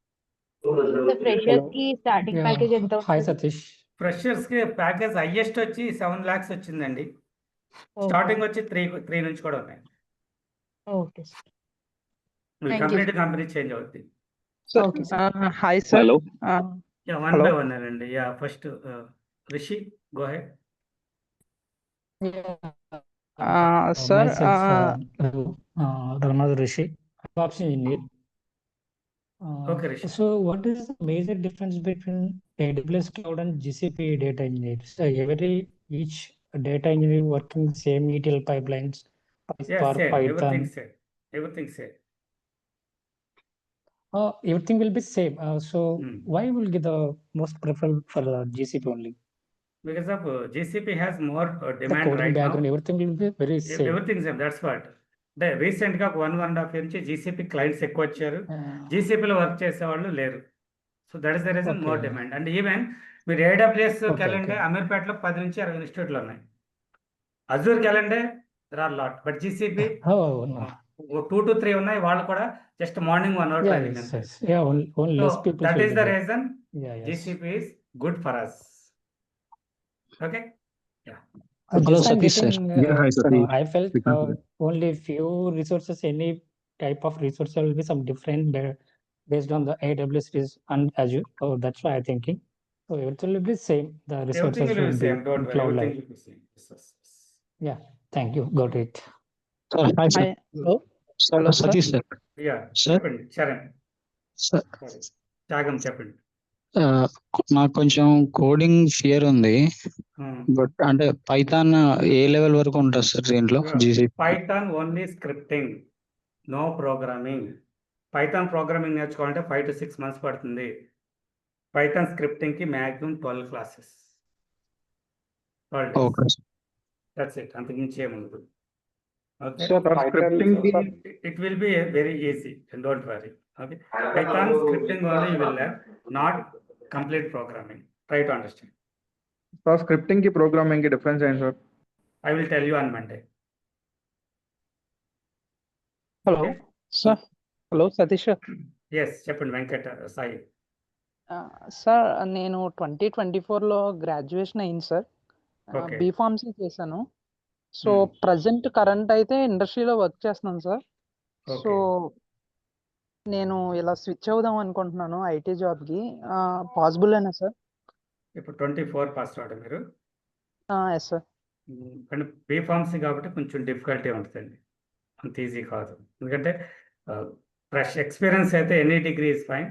హాయ్ సతీష్. ఫ్రెషర్స్కి ప్యాకేజ్ హైయెస్ట్ వచ్చి 7 lakhs వచ్చిందండి. స్టార్టింగ్ వచ్చి 3 నుంచి కూడా ఉన్నాయి. కంపెనీ చేంజ్ అవుతుంది. Hi sir. One by one అండి. Yeah first Rishi go ahead. Sir Ramadan Rishi, DevOps engineer. Okay, Rishi. So what is the major difference between AWS cloud and GCP data engineers? Each data engineer working same ETL pipelines, PySpark, Python. Everything same. Everything will be same. So why will get the most preferred for the GCP only? Because of GCP has more The demand coding right background, now. everything will be very same. Everything same. That's what. Recent గా 1.5 year నుంచి GCP clients ఎక్కువ వచ్చారు, జీసీపీలో work చేసే వాళ్ళు లేరు. So that is the reason more demand. And even మీరు AWSకి వెళ్ళండి, అమీర్పేటలో 10 నుంచి 20 ఇన్స్టిట్యూట్లు ఉన్నాయి. అజూర్కి వెళ్ళండి, there are lot. But GCP 2 to 3 ఉన్నాయి, వాళ్ళు కూడా just morning 1 hour training. That is the reason GCP is good for us. Okay. Yeah. Hello, Satish sir. Hi, Satish. I felt only few resources, any type of resource will be some different based on the AWS and Azure. So that's why I'm thinking. So everything will be same. The resources Everything will be same. Don't worry. cloud Everything level. will be same. Yes. Yeah. Thank you. Got it. hi sir. Hello Satish sir. Yeah. Sir. చెప్పండి చరణ్. త్యాగం చెప్పండి. నాకు కొంచెం coding fear ఉంది, but అంటే Python ఏ level వరకు ఉంటుంది సార్ దీంట్లో? Python only scripting, no programming. Python programming నేర్చుకోవాలంటే 5 to 6 months పడుతుంది. పైథాన్ స్క్రిప్టింగ్ కి మాక్సిమం 12 classes. దట్స్ ఇట్, అంతకుమించి ఏముండదు. Okay. It will be very easy and don't worry. Okay. Python scripting only you will learn, not complete programming. Try to understand. So scripting ki programming ki difference hai sir? I will tell you on Monday. Hello. Okay. Sir. Hello Satish sir. Yes, చెప్పండి Venkata Sai. Sir నేను 2024లో graduation అయింది sir. B Pharmacy చేశాను. So present current అయితే ఇండస్ట్రీలో work చేస్తున్నాను sir. So నేను ఇలా switch అవుదాం అనుకుంటున్నాను ఐటీ జాబ్కి, పాసిబుల్ అయినా సార్? ఇప్పుడు 24 పాస్ అవుట్ మీరు? Yes sir. కానీ బీఫార్మసీ కాబట్టి కొంచెం డిఫికల్టీ ఉంటుందండి, అంత ఈజీ కాదు. ఎందుకంటే ఫ్రెష్ ఎక్స్పీరియన్స్ అయితే any degree is fine,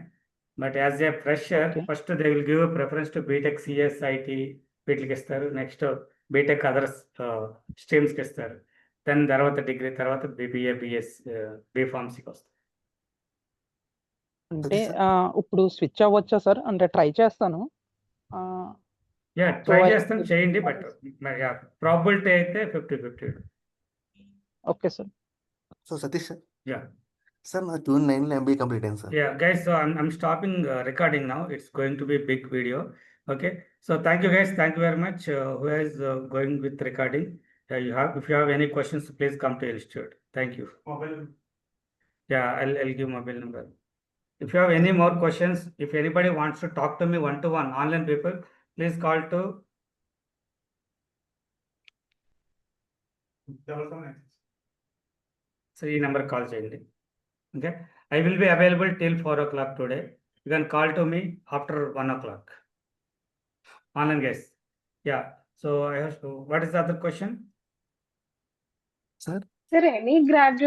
but as a fresher first they will give preference to BTech, CS, IT వీటికి ఇస్తారు. నెక్స్ట్ బీటెక్ అదర్ స్ట్రీమ్స్కి ఇస్తారు. దెన్ తర్వాత డిగ్రీ తర్వాత బీబీఏ, బిఎస్, బీఫార్మసీకి వస్తారు. అంటే ఇప్పుడు స్విచ్ అవ్వచ్చా సార్? అంటే ట్రై చేస్తాను. Yeah, So try I చేస్తాం చేయండి, బట్ ప్రాబిలిటీ అయితే 50-50. Okay, sir. So Satish, Yeah. sir, నా June 9 MBA complete అయింది sir. Yeah, guys, so I'm stopping recording now. It's going to be a big video. Okay, so thank you guys. Thank you very much. Who is going with recording? If you have any questions, please come to Institute. Thank you. Mobile. Yeah, I'll give mobile number. If you have any more questions, if anybody wants to talk to me one-to-one, online people, please call to so ఈ number call చేయండి. Okay, I will be available till 4 o'clock today. You can call to me after 1 o'clock. Online guys. Yeah. So I have to, what is the other question? Sir? Sir, any graduate